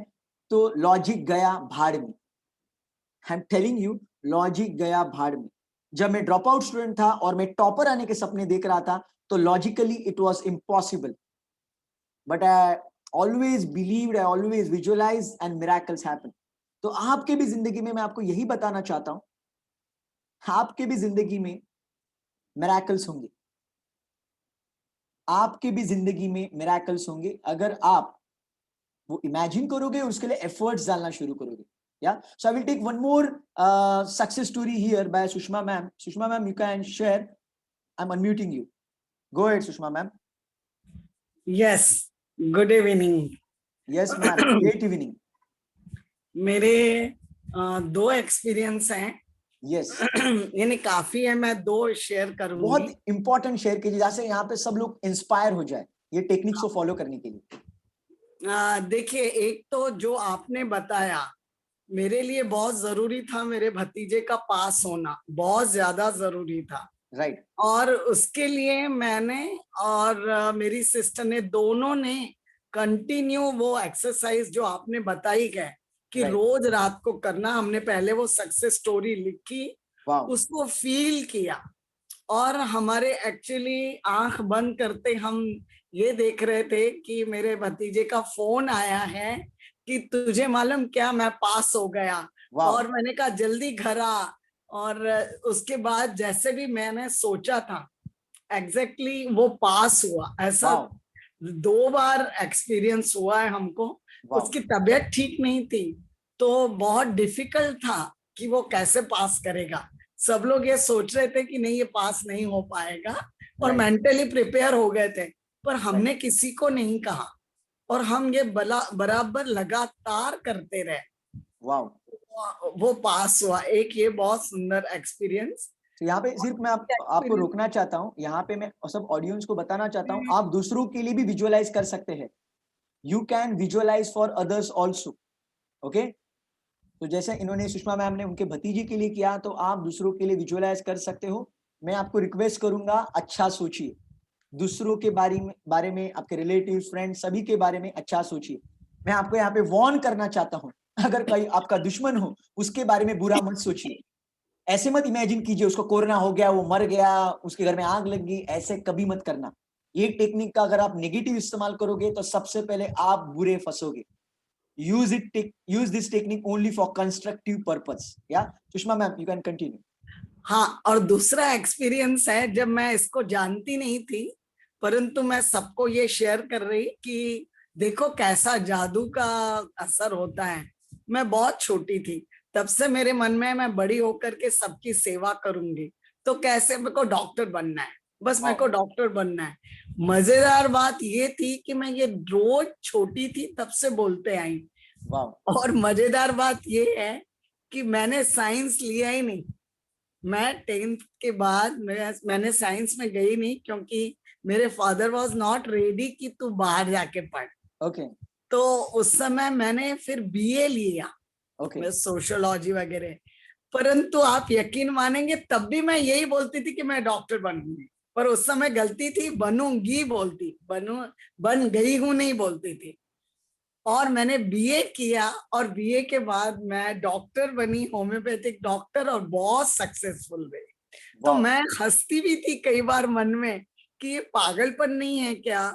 Speaker 1: तो लॉजिक गया भाड़ में। I am telling you, logic गया भाड़ में। जब मैं ड्रॉप आउट स्टूडेंट था और मैं टॉपर आने के सपने देख रहा था तो logically it was impossible, but I always believed, I always visualise and miracles happen. तो आपके भी जिंदगी में मैं आपको यही बताना चाहता हूं, आपके भी जिंदगी में मिरेकल्स होंगे, आपके भी जिंदगी में मिरेकल्स होंगे अगर आप वो इमेजिन करोगे और उसके लिए एफर्ट्स डालना शुरू करोगे। Yeah, so I will take one more success story here by Sushma ma'am. Sushma ma'am, you can share. I'm unmuting you. Go ahead, Sushma ma'am.
Speaker 4: Yes, good evening.
Speaker 1: Yes ma'am, great evening.
Speaker 4: मेरे दो experience हैं।
Speaker 1: Yes.
Speaker 4: यानी काफी है, मैं दो share करूंगी।
Speaker 1: बहुत इंपॉर्टेंट शेयर कीजिए जैसे यहाँ पे सब लोग इंस्पायर हो जाए ये टेक्निक्स को फॉलो करने के लिए।
Speaker 4: देखिए, एक तो जो आपने बताया मेरे लिए बहुत जरूरी था, मेरे भतीजे का पास होना बहुत ज्यादा जरूरी था।
Speaker 1: राइट।
Speaker 4: और उसके लिए मैंने और मेरी सिस्टर ने दोनों ने कंटिन्यू वो एक्सरसाइज जो आपने बताई है कि रोज रात को करना, हमने पहले वो सक्सेस स्टोरी लिखी, उसको फील किया और हमारे एक्चुअली आंख बंद करते हम ये देख रहे थे कि मेरे भतीजे का फोन आया है कि तुझे मालूम क्या, मैं पास हो गया। और मैंने कहा जल्दी घर आ, और उसके बाद जैसे भी मैंने सोचा था एग्जैक्टली वो पास हुआ। ऐसा
Speaker 1: वाओ
Speaker 4: 2 बार एक्सपीरियंस हुआ है हमको।
Speaker 1: वाओ
Speaker 4: उसकी तबीयत ठीक नहीं थी तो बहुत डिफिकल्ट था कि वो कैसे पास करेगा। सब लोग ये सोच रहे थे कि नहीं ये पास नहीं हो पाएगा और
Speaker 1: Right.
Speaker 4: मेंटली प्रिपेयर हो गए थे, पर हमने किसी को नहीं कहा और हम ये बराबर लगातार करते रहे।
Speaker 1: वाओ।
Speaker 4: वो पास हुआ। एक ये बहुत सुंदर एक्सपीरियंस।
Speaker 1: तो यहाँ पे सिर्फ मैं आपको रोकना चाहता हूँ, यहाँ पे मैं सब ऑडियंस को बताना चाहता हूँ, आप दूसरों के लिए भी विजुअलाइज कर सकते हैं। You can visualise for others also. Okay, तो जैसे इन्होंने सुषमा मैम ने उनके भतीजे के लिए किया, तो आप दूसरों के लिए विजुअलाइज कर सकते हो। मैं आपको रिक्वेस्ट करूंगा, अच्छा सोचिए, दूसरों के बारे में आपके रिलेटिव फ्रेंड सभी के बारे में अच्छा सोचिए। मैं आपको यहाँ पे वार्न करना चाहता हूँ, अगर कोई आपका दुश्मन हो उसके बारे में बुरा मत सोचिए। ऐसे मत इमेजिन कीजिए उसको कोरोना हो गया, वो मर गया, उसके घर में आग लग गई, ऐसे कभी मत करना। ये टेक्निक का अगर आप नेगेटिव इस्तेमाल करोगे तो सबसे पहले आप बुरे फंसोगे। use this technique only for constructive purpose. Yeah, Sushma ma'am, you can continue.
Speaker 4: हाँ, और दूसरा एक्सपीरियंस है, जब मैं इसको जानती नहीं थी परंतु मैं सबको ये शेयर कर रही कि देखो कैसा जादू का असर होता है। मैं बहुत छोटी थी, तब से मेरे मन में मैं बड़ी होकर के सबकी सेवा करूंगी, तो कैसे मेरे को डॉक्टर बनना है, बस मेरे को डॉक्टर बनना है। मजेदार बात ये थी कि मैं ये रोज छोटी थी तब से बोलते आई। और मजेदार बात ये है कि मैंने साइंस लिया ही नहीं। मैं 10th के बाद मैंने साइंस में गई नहीं, क्योंकि मेरे फादर वाज नॉट रेडी कि तू बाहर जाके पढ़।
Speaker 1: ओके।
Speaker 4: तो उस समय मैंने फिर बीए लिया,
Speaker 1: ओके।
Speaker 4: सोशियोलॉजी वगैरह। परंतु आप यकीन मानेंगे तब भी मैं यही बोलती थी कि मैं डॉक्टर बनूंगी, पर उस समय गलती थी, बनूंगी बोलती, बन गई हूं नहीं बोलती थी। और मैंने बीए किया और बीए के बाद मैं डॉक्टर बनी, होम्योपैथिक डॉक्टर, और बहुत सक्सेसफुल रही। तो मैं हंसती भी थी कई बार मन में कि ये पागलपन नहीं है क्या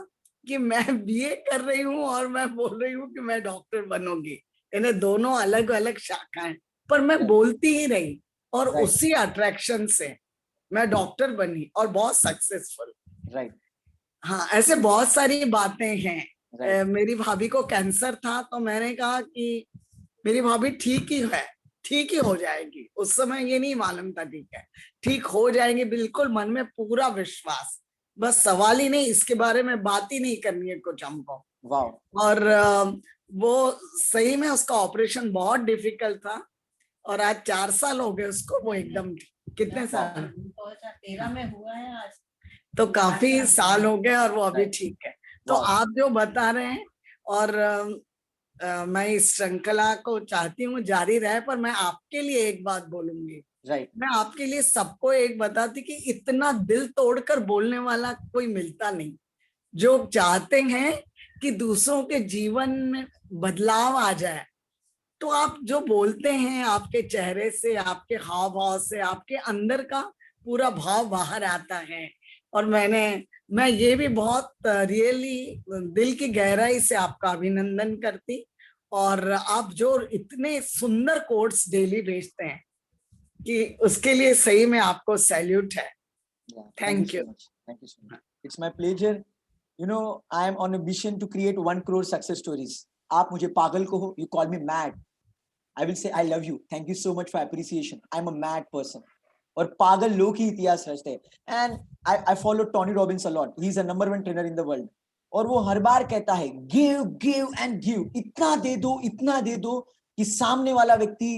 Speaker 4: कि मैं बीए कर रही हूँ और मैं बोल रही हूँ कि मैं डॉक्टर बनूंगी। इन्हें दोनों अलग अलग शाखाएं, पर मैं बोलती ही रही और उसी अट्रैक्शन से मैं डॉक्टर बनी और बहुत सक्सेसफुल।
Speaker 1: राइट।
Speaker 4: हाँ, ऐसे बहुत सारी बातें हैं। मेरी भाभी को कैंसर था, तो मैंने कहा कि मेरी भाभी ठीक ही है, ठीक ही हो जाएगी। उस समय ये नहीं मालूम था, ठीक है ठीक हो जाएंगे, बिल्कुल मन में पूरा विश्वास, बस सवाल ही नहीं, इसके बारे में बात ही नहीं करनी है कुछ हमको। और वो सही में उसका ऑपरेशन बहुत डिफिकल्ट था और आज 4 साल हो गए उसको, वो एकदम कितने साल
Speaker 5: 2013 में हुआ है आज,
Speaker 4: तो काफी साल हो गए और वो अभी ठीक है। तो आप जो बता रहे हैं, और मैं इस श्रृंखला को चाहती हूँ जारी रहे, पर मैं आपके लिए एक बात बोलूंगी। मैं आपके लिए सबको एक बताती कि इतना दिल तोड़कर बोलने वाला कोई मिलता नहीं, जो चाहते हैं कि दूसरों के जीवन में बदलाव आ जाए। तो आप जो बोलते हैं, आपके चेहरे से, आपके हाव भाव से, आपके अंदर का पूरा भाव बाहर आता है। और मैं ये भी बहुत रियली दिल की गहराई से आपका अभिनंदन करती, और आप जो इतने सुंदर कोट्स डेली भेजते हैं कि उसके लिए सही में आपको सैल्यूट है। Thank you.
Speaker 1: Thank you so much. It's my pleasure. You know, I am on a mission to create 1 crore success stories. आप मुझे पागल कहो, you call me mad, I will say I love you. Thank you so much for appreciation. I'm a mad person. और पागल लोग ही इतिहास रचते हैं। And I follow Tony Robbins a lot. He's a number 1 trainer in the world. और वो हर बार कहता है give, give and give. इतना दे दो कि सामने वाला व्यक्ति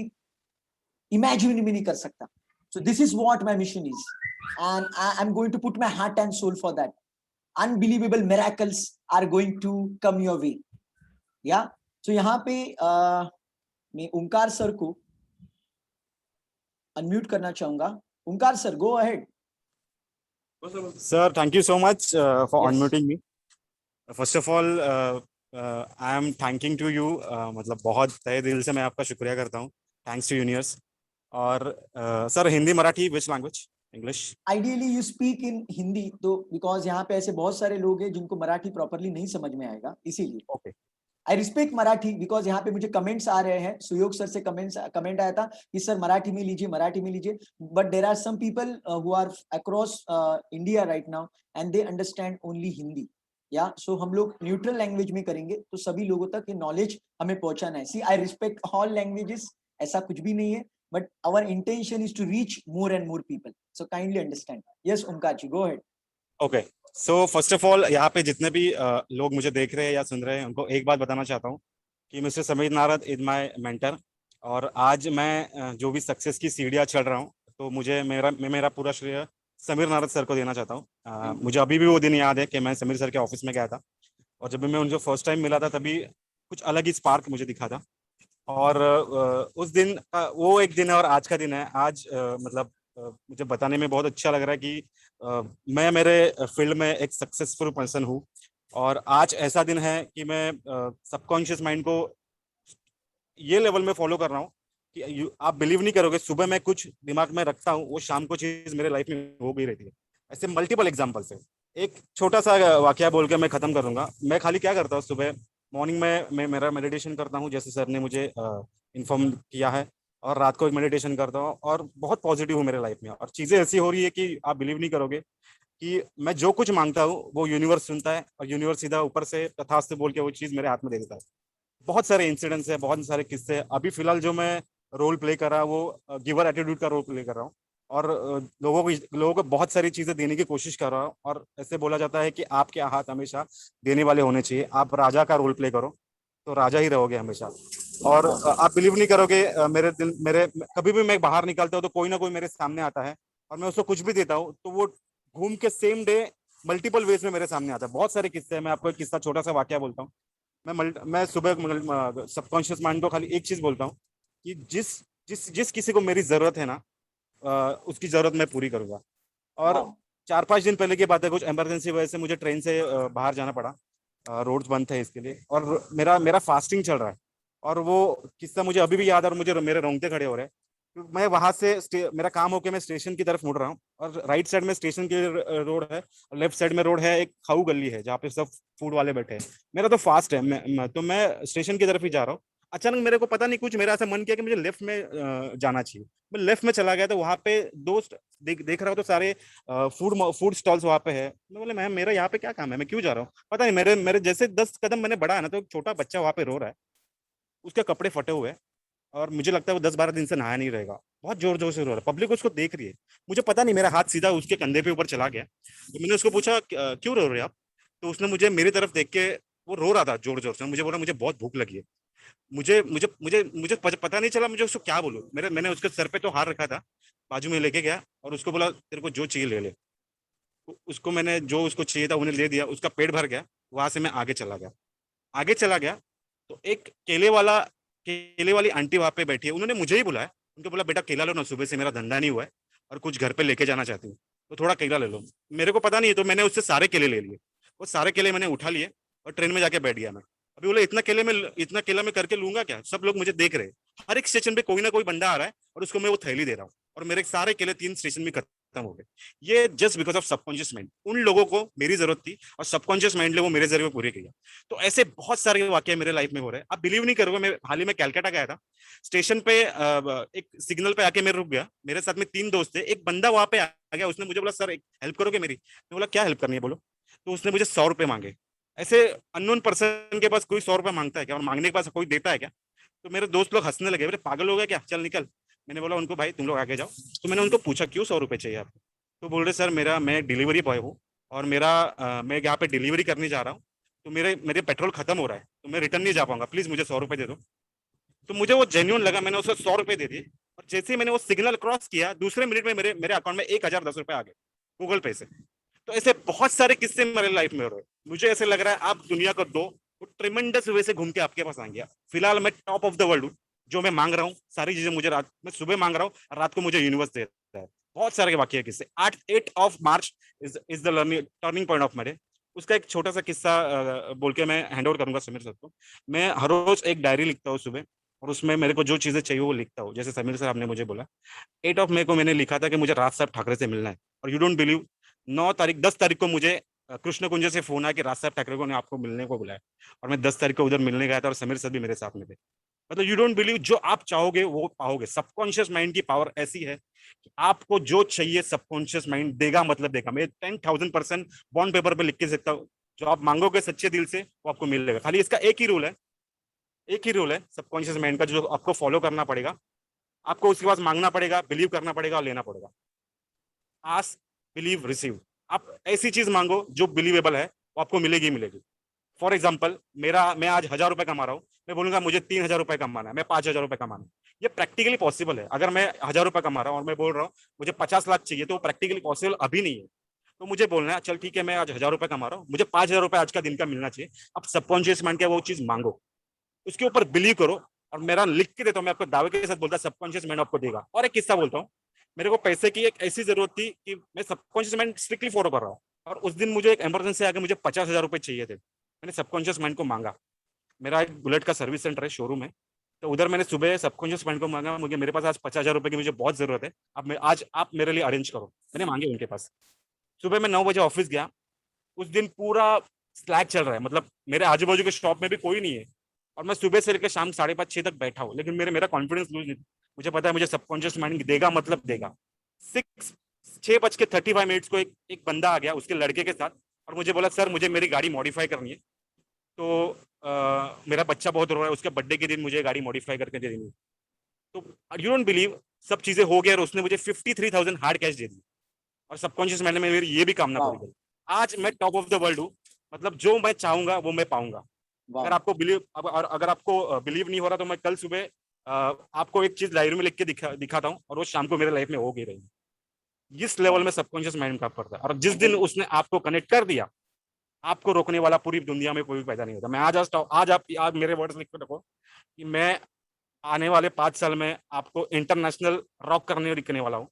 Speaker 1: इमेजिन भी नहीं कर सकता। So this is what my mission is, and I'm going to put my heart and soul for that. Unbelievable miracles are going to come your way. Yeah. So यहाँ पे मैं ओंकार सर को अनम्यूट करना चाहूंगा। ओंकार sir, go ahead.
Speaker 6: Sir, thank you so much for unmuting me. First of all, I am thanking to you. मतलब बहुत तहे दिल से मैं आपका शुक्रिया करता हूँ. Thanks to Universe. और sir, Hindi Marathi which language? English?
Speaker 1: Ideally you speak in Hindi, तो because यहाँ पे ऐसे बहुत सारे लोग हैं जिनको मराठी प्रॉपरली नहीं समझ में आएगा, इसीलिए.
Speaker 6: Okay.
Speaker 1: I respect Marathi because यहाँ पे मुझे कमेंट्स आ रहे हैं, सुयोग सर से कमेंट आया था कि सर मराठी में लीजिए, but there are some people who are across India right now and they understand only Hindi, या सो हम लोग न्यूट्रल लैंग्वेज में करेंगे तो सभी लोगों तक ये नॉलेज हमें पहुंचाना है. See I respect all languages, ऐसा कुछ भी नहीं है, but our intention is to reach more and more people, so kindly understand. Yes Omkar ji, go ahead.
Speaker 6: Okay, so first of all यहाँ पे जितने भी लोग मुझे देख रहे हैं या सुन रहे हैं, उनको एक बात बताना चाहता हूँ कि mister Sameer Narad is my mentor, और आज मैं जो भी सक्सेस की सीढ़ियाँ चढ़ रहा हूँ, तो मेरा पूरा श्रेय समीर नारद सर को देना चाहता हूँ. मुझे अभी भी वो दिन याद है कि मैं समीर सर के ऑफिस में गया था, और जब भी मैं उनको फर्स्ट टाइम मिला था तभी कुछ अलग ही स्पार्क मुझे दिखा था. और उस दिन का वो एक दिन है और आज का दिन है. आज मतलब मुझे बताने में बहुत अच्छा लग रहा है कि मैं मेरे फील्ड में एक सक्सेसफुल पर्सन हूँ, और आज ऐसा दिन है कि मैं सबकॉन्शियस माइंड को ये लेवल में फॉलो कर रहा हूँ कि आप बिलीव नहीं करोगे, सुबह मैं कुछ दिमाग में रखता हूँ, वो शाम को चीज मेरे लाइफ में हो गई रहती है. ऐसे मल्टीपल एग्जाम्पल्स है. एक छोटा सा वाकया बोल के मैं खत्म करूंगा. मैं खाली क्या करता हूँ, सुबह मॉर्निंग में मैं मेरा मेडिटेशन करता हूँ, जैसे सर ने मुझे इन्फॉर्म किया है, और रात को एक मेडिटेशन करता हूँ, और बहुत पॉजिटिव हूँ मेरे लाइफ में. और चीज़ें ऐसी हो रही है कि आप बिलीव नहीं करोगे कि मैं जो कुछ मांगता हूँ वो यूनिवर्स सुनता है, और यूनिवर्स सीधा ऊपर से तथास्तु बोल के वो चीज़ मेरे हाथ में दे देता है. बहुत सारे इंसिडेंट्स है, बहुत सारे किस्से. अभी फिलहाल जो मैं रोल प्ले कर रहा हूँ वो गिवर एटीट्यूड का रोल प्ले कर रहा हूँ, और लोगों को बहुत सारी चीज़ें देने की कोशिश कर रहा हूँ. और ऐसे बोला जाता है कि आपके हाथ हमेशा देने वाले होने चाहिए. आप राजा का रोल प्ले करो तो राजा ही रहोगे हमेशा. और आप बिलीव नहीं करोगे, मेरे कभी भी मैं बाहर निकलता हूँ तो कोई ना कोई मेरे सामने आता है, और मैं उसको कुछ भी देता हूँ तो वो घूम के सेम डे मल्टीपल वेज में मेरे सामने आता है. बहुत सारे किस्से हैं. मैं आपको एक किस्सा, छोटा सा वाकया बोलता हूँ. मैं सुबह सबकॉन्शियस माइंड को खाली एक चीज बोलता हूँ कि जिस जिस जिस किसी को मेरी जरूरत है ना, उसकी जरूरत मैं पूरी करूंगा. और 4-5 दिन पहले की बात है, कुछ इमरजेंसी वजह से मुझे ट्रेन से बाहर जाना पड़ा. रोड्स बंद थे इसके लिए, और मेरा फास्टिंग चल रहा है. और वो किस्सा मुझे अभी भी याद है, और मुझे मेरे रोंगटे खड़े हो रहे हैं. मैं वहां से मेरा काम होके मैं स्टेशन की तरफ मुड़ रहा हूँ, और राइट साइड में स्टेशन की रोड है, और लेफ्ट साइड में रोड है, एक खाऊ गली है जहाँ पे सब फूड वाले बैठे हैं. मेरा तो फास्ट है, मैं स्टेशन की तरफ ही जा रहा हूँ. अचानक मेरे को पता नहीं कुछ मेरा ऐसा मन किया कि मुझे लेफ्ट में जाना चाहिए. मैं लेफ्ट में चला गया, तो वहां पे दोस्त देख रहा हूँ तो सारे फूड स्टॉल्स वहां पे है. मैं बोले मैम मेरा यहाँ पे क्या काम है, मैं क्यों जा रहा हूँ. पता नहीं, मेरे जैसे 10 कदम मैंने बढ़ा है ना, तो एक छोटा बच्चा वहां पे रो रहा है. उसके कपड़े फटे हुए हैं, और मुझे लगता है वो 10-12 दिन से नहाया नहीं रहेगा. बहुत जोर जोर से रो रहा है, पब्लिक उसको देख रही है. मुझे पता नहीं, मेरा हाथ सीधा उसके कंधे पे ऊपर चला गया. तो मैंने उसको पूछा क्यों रो रहे आप. तो उसने मुझे मेरी तरफ देख के, वो रो रहा था जोर जोर से, मुझे बोला मुझे बहुत भूख लगी है. मुझे मुझे मुझे मुझे पता नहीं चला मुझे उसको क्या बोलूं. मैंने उसके सर पे तो हार रखा था, बाजू में लेके गया, और उसको बोला तेरे को जो चाहिए ले ले. उसको मैंने जो उसको चाहिए था उन्हें ले दिया. उसका पेट भर गया. वहां से मैं आगे चला गया. तो एक केले वाली आंटी वहां पे बैठी है. उन्होंने मुझे ही बुलाया. उनको बोला बेटा केला लो ना, सुबह से मेरा धंधा नहीं हुआ है, और कुछ घर पे लेके जाना चाहती हूँ, तो थोड़ा केला ले लो. मेरे को पता नहीं है, तो मैंने उससे सारे केले ले लिए. वो सारे केले मैंने उठा लिए, और ट्रेन में जाके बैठ गया मैं. अभी बोले इतना केला मैं करके लूंगा क्या, सब लोग मुझे देख रहे हैं. हर एक स्टेशन पे कोई ना कोई बंदा आ रहा है, और उसको मैं वो थैली दे रहा हूँ, और मेरे सारे केले 3 स्टेशन में खत्म हो गए. ये just because of subconscious mind. उन लोगों को मेरी जरूरत थी, और सबकॉन्शियस माइंड ने वो मेरे जरिए पूरे किया. तो ऐसे बहुत सारे वाक्य मेरे लाइफ में हो रहे हैं. आप बिलीव नहीं करोगे, मैं हाल ही में कैलकाटा गया था. स्टेशन पे एक सिग्नल पे आके मैं रुक गया. मेरे साथ में 3 दोस्त थे. एक बंदा वहां पे आ गया. उसने मुझे बोला सर एक हेल्प करोगे मेरी. मैं बोला क्या हेल्प करनी है बोलो. तो उसने मुझे 100 रुपए मांगे. ऐसे अननोन पर्सन के पास कोई 100 रुपए मांगता है क्या, और मांगने के पास कोई देता है क्या. तो मेरे दोस्त लोग हंसने लगे, बोले पागल हो गया क्या, चल निकल. मैंने बोला उनको भाई तुम लोग आगे जाओ. तो मैंने उनको पूछा क्यों 100 रुपए चाहिए आपको. तो बोल रहे सर मैं डिलीवरी बॉय हूँ, और मैं यहाँ पे डिलीवरी करने जा रहा हूँ, तो मेरे पेट्रोल खत्म हो रहा है, तो मैं रिटर्न नहीं जा पाऊंगा, प्लीज मुझे 100 रुपए दे दो. तो मुझे वो जेन्युइन लगा. मैंने उसको 100 रुपए दे दिए, और जैसे ही मैंने वो सिग्नल क्रॉस किया, दूसरे मिनट में मेरे अकाउंट में 1010 रुपए आ गए गूगल पे से. तो ऐसे बहुत सारे किस्से मेरे लाइफ में हो रहे हैं. मुझे ऐसे लग रहा है आप दुनिया को दो, वो ट्रिमेंडस वे से घूम के आपके पास आएंगे. फिलहाल मैं टॉप ऑफ द वर्ल्ड हूँ. जो मैं मांग रहा हूँ सारी चीजें मुझे मैं सुबह मांग रहा हूँ, रात को मुझे यूनिवर्स देता है. बहुत सारे वाक्य किस्से. 8 of March is the turning point of my day. उसका एक छोटा सा किस्सा बोल के मैं हैंड ओवर करूंगा समीर सर को. मैं हर रोज एक डायरी लिखता हूँ सुबह, और उसमें मेरे को जो चीजें चाहिए वो लिखता हूँ. जैसे समीर सर आपने मुझे बोला 8 ऑफ मई को मैंने लिखा था कि मुझे राज साहब ठाकरे से मिलना है. और यू डोंट बिलीव, 10 तारीख को मुझे कृष्ण कुंज से फोन आया कि राज साहब ठाकरे को ने आपको मिलने को बुलाया, और मैं 10 तारीख को उधर मिलने गया था और समीर सर भी मेरे साथ में थे। मतलब यू डोंट बिलीव, जो आप चाहोगे वो पाओगे। सबकॉन्शियस माइंड की पावर ऐसी है कि आपको जो चाहिए सबकॉन्शियस माइंड देगा, मतलब देगा। मैं 10,000% बॉन्ड पेपर पे लिख के सकता हूँ, जो आप मांगोगे सच्चे दिल से वो आपको मिलेगा। खाली इसका एक ही रूल है, एक ही रूल है सबकॉन्शियस माइंड का, जो आपको फॉलो करना पड़ेगा। आपको उसके बाद मांगना पड़ेगा, बिलीव करना पड़ेगा और लेना पड़ेगा। Ask, believe, receive. आप ऐसी चीज मांगो जो बिलीवेबल है, वो आपको मिलेगी मिलेगी। फॉर एग्जाम्पल, मैं आज 1,000 रुपए कमा रहा हूँ, मैं बोलूंगा मुझे 3,000 रुपए कमाना है, मैं 5,000 रुपए कमाना है। ये प्रैक्टिकली पॉसिबल है। अगर मैं 1,000 रुपए कमा रहा हूँ और मैं बोल रहा हूँ मुझे 50 लाख चाहिए, तो वो प्रैक्टिकली पॉसिबल अभी नहीं है। तो मुझे बोलना है चल ठीक है, मैं आज 1,000 रुपए कमा रहा हूँ, मुझे 5,000 रुपए आज का दिन का मिलना चाहिए। आप सबकॉन्शियस माइंड के वो चीज मांगो, उसके ऊपर बिलीव करो। और मेरा लिख के देता हूँ, मैं आपको दावे के साथ बोलता, सबकॉन्शियस माइंड आपको देगा। और एक किस्सा बोलता हूँ, मेरे को पैसे की एक ऐसी जरूरत थी कि मैं सबकॉन्शियस माइंड स्ट्रिक्टली फॉलो कर रहा हूँ, और उस दिन मुझे एक इमरजेंसी आ गई, मुझे 50,000 रुपए चाहिए थे। मैंने सबकॉन्शियस माइंड को मांगा। मेरा एक बुलेट का सर्विस सेंटर है, शोरूम है, तो उधर मैंने सुबह सबकॉन्शियस माइंड को मांगा, मुझे मेरे पास आज 50,000 रुपए की मुझे बहुत जरूरत है, अब मैं आज आप मेरे लिए अरेंज करो। मैंने मांगे उनके पास। सुबह मैं 9 बजे ऑफिस गया। उस दिन पूरा स्लैग चल रहा है, मतलब मेरे आजू बाजू के शॉप में भी कोई नहीं है, और मैं सुबह से लेकर शाम 5:30-6 तक बैठा हूँ, लेकिन मेरा कॉन्फिडेंस लूज नहीं। मुझे पता है मुझे सबकॉन्शियस माइंड देगा, मतलब देगा। 6:35 को एक बंदा आ गया उसके लड़के के साथ, और मुझे बोला सर मुझे मेरी गाड़ी मॉडिफाई करनी है, तो मेरा बच्चा बहुत रो रहा है, उसके बर्थडे के दिन मुझे गाड़ी मॉडिफाई करके दे देनी है। तो यू डोंट बिलीव, सब चीजें हो गया और उसने मुझे 53,000 हार्ड कैश दे दी, और सबकॉन्शियस माइंड में मेरी ये भी कामना पूरी करी। आज मैं टॉप ऑफ द वर्ल्ड हूँ, मतलब जो मैं चाहूंगा वो मैं पाऊंगा। अगर आपको बिलीव, और अगर आपको बिलीव नहीं हो रहा, तो मैं कल सुबह आपको एक चीज डायरी में लिख के दिखाता हूँ, और वो शाम को मेरे लाइफ में हो गई रही। इस लेवल में सबकॉन्शियस माइंड काम करता है, और जिस दिन उसने आपको कनेक्ट कर दिया, आपको रोकने वाला पूरी दुनिया में कोई भी पैदा नहीं होता। मैं आज मेरे वर्ड्स लिख के रखो कि मैं आने वाले 5 साल में आपको इंटरनेशनल रॉक करने दिखने वाला हूँ,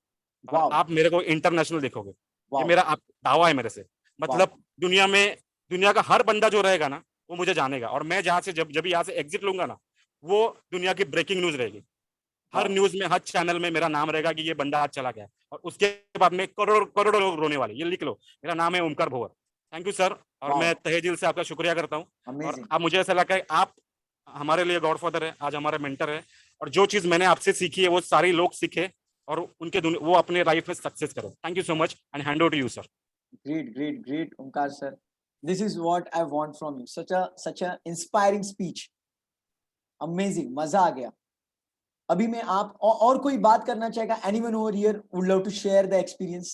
Speaker 6: और आप मेरे को इंटरनेशनल देखोगे। ये मेरा दावा है मेरे से। मतलब दुनिया का हर बंदा जो रहेगा ना, वो मुझे जानेगा, और मैं जहां से जब यहाँ से एग्जिट लूंगा ना, वो दुनिया की ब्रेकिंग न्यूज रहेगी। हर न्यूज में, हर चैनल में मेरा नाम रहेगा कि ये बंदा आज चला गया, और उसके बाद में करोड़ों लोग रोने वाले। ये लिख लो, मेरा नाम है ओमकार भोवर। थैंक यू सर, और मैं तहे दिल से आपका शुक्रिया करता हूँ। और अब मुझे ऐसा लगा है आप हमारे लिए गॉडफादर है, आज हमारे मेंटर है, और जो चीज मैंने आपसे सीखी है वो सारे लोग सीखे, और वो अपने लाइफ में सक्सेस करो। Thank you so much, and hand over to you sir.
Speaker 1: Great, Omkar sir. This is what I want from you. Such a inspiring speech. Amazing, मजा आ गया। अभी मैं आप और कोई बात करना चाहेगा? Anyone over here would love to share the experience?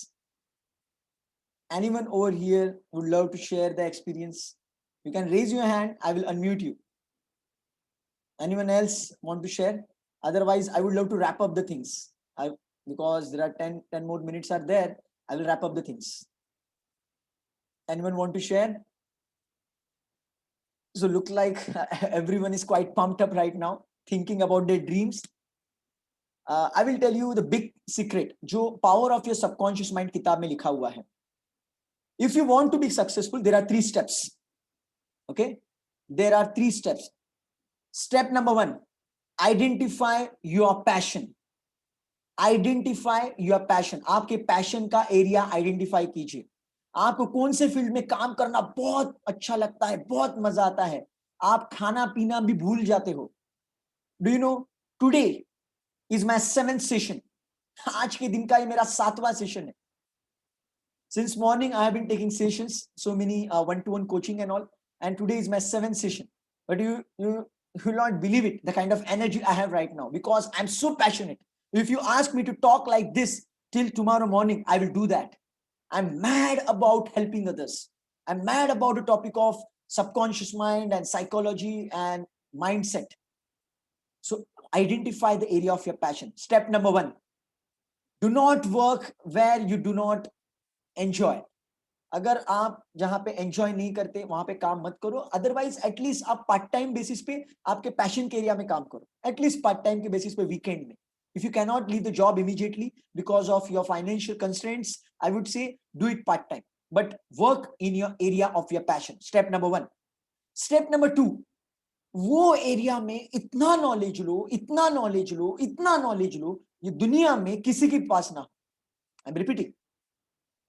Speaker 1: Anyone over here would love to share the experience? You can raise your hand, I will unmute you. Anyone else want to share? Otherwise, I would love to wrap up the things. Because there are 10 more minutes are there, I will wrap up the things. Anyone want to share? So look like everyone is quite pumped up right now, thinking about their dreams. I will tell you the big secret, जो Power of Your Subconscious Mind किताब में लिखा हुआ है. If you want to be successful, there are 3 steps. Okay, there are 3 steps. Step number 1, identify your passion. Identify your passion. आपके passion का area identify कीजिए. आपको कौन से फील्ड में काम करना बहुत अच्छा लगता है, बहुत मजा आता है, आप खाना पीना भी भूल जाते हो. Do you know, today is my 7th session. आज के दिन का ये मेरा 7वां सेशन है. Since morning I have been taking sessions, so many 1-to-1 coaching and all, and today is my 7th session. But you will not believe it, the kind of energy I have right now, because I'm so passionate. If you ask me to talk like this till tomorrow morning, I will do that. I'm mad about helping others. I'm mad about the topic of subconscious mind and psychology and mindset. So identify the area of your passion. Step number 1, do not work where you do not enjoy. अगर आप जहां पे enjoy नहीं करते वहां पे काम मत करो. अदरवाइज एटलीस्ट आप पार्ट टाइम बेसिस पे आपके पैशन के एरिया में काम करो. एटलीस्ट पार्ट टाइम के बेसिस पे वीकेंड में. If you cannot leave the job immediately because of your financial constraints, I would say do it part time, but work in your area of your passion. Step number 1. Step number 2, वो area में इतना knowledge लो, इतना knowledge लो, इतना knowledge लो, ये दुनिया में किसी के पास ना हो. I'm repeating.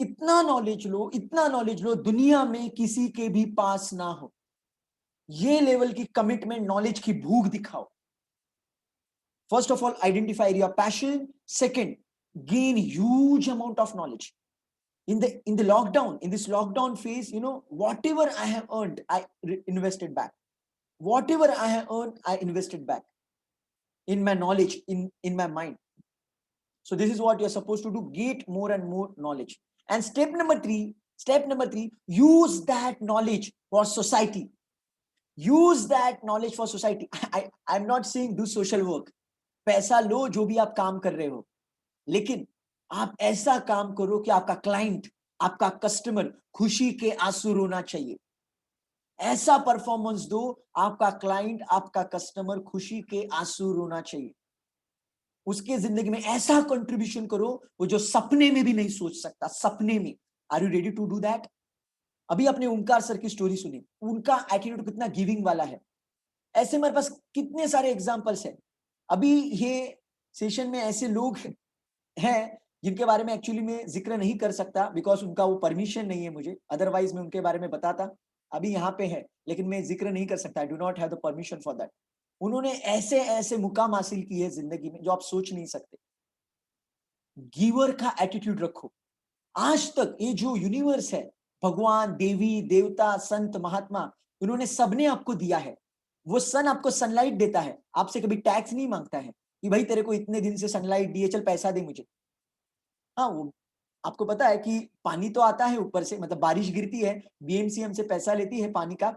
Speaker 1: इतना नॉलेज लो, इतना नॉलेज लो, दुनिया में किसी के भी पास ना हो। ये लेवल की कमिटमेंट, नॉलेज की भूख दिखाओ। First of all identify your passion, second gain huge amount of knowledge. In the lockdown, in this lockdown phase, whatever I have earned, I invested back. Whatever I have earned, I invested back in my knowledge, in my mind. So this is what you're supposed to do, get more and more knowledge. And step number three, use that knowledge for society. Use that knowledge for society. I'm not saying do social work. पैसा लो जो भी आप काम कर रहे हो, लेकिन आप ऐसा काम करो कि आपका क्लाइंट, आपका कस्टमर खुशी के आंसू रोना चाहिए। ऐसा परफॉर्मेंस दो, आपका क्लाइंट, आपका कस्टमर खुशी के आंसू रोना चाहिए। उसके जिंदगी में ऐसा कंट्रीब्यूशन करो वो जो सपने में भी नहीं सोच सकता, सपने में। Are you ready to do that? अभी अपने ओमकार सर की स्टोरी सुनी, उनका एटीट्यूड कितना गिविंग वाला है। ऐसे मेरे पास कितने सारे एग्जांपल्स हैं। अभी ये सेशन में ऐसे लोग हैं जिनके बारे में एक्चुअली मैं जिक्र नहीं कर सकता बिकॉज उनका वो परमिशन नहीं है मुझे, अदरवाइज मैं उनके बारे में बताता। अभी यहाँ पे है लेकिन मैं जिक्र नहीं कर सकता, आई do not have the permission for that. उन्होंने ऐसे ऐसे मुकाम हासिल किए हैं जिंदगी में जो आप सोच नहीं सकते। गिवर का एटीट्यूड रखो। आज तक ये जो यूनिवर्स है, भगवान, देवी, देवता, संत, महात्मा, उन्होंने सबने आपको दिया है। वो सन आपको सनलाइट देता है, आपसे कभी टैक्स नहीं मांगता है कि भाई तेरे को इतने दिन से सनलाइट दी है, चल पैसा दे मुझे। हाँ, वो आपको पता है कि पानी तो आता है ऊपर से, मतलब बारिश गिरती है, बीएमसी हमसे पैसा लेती है पानी का,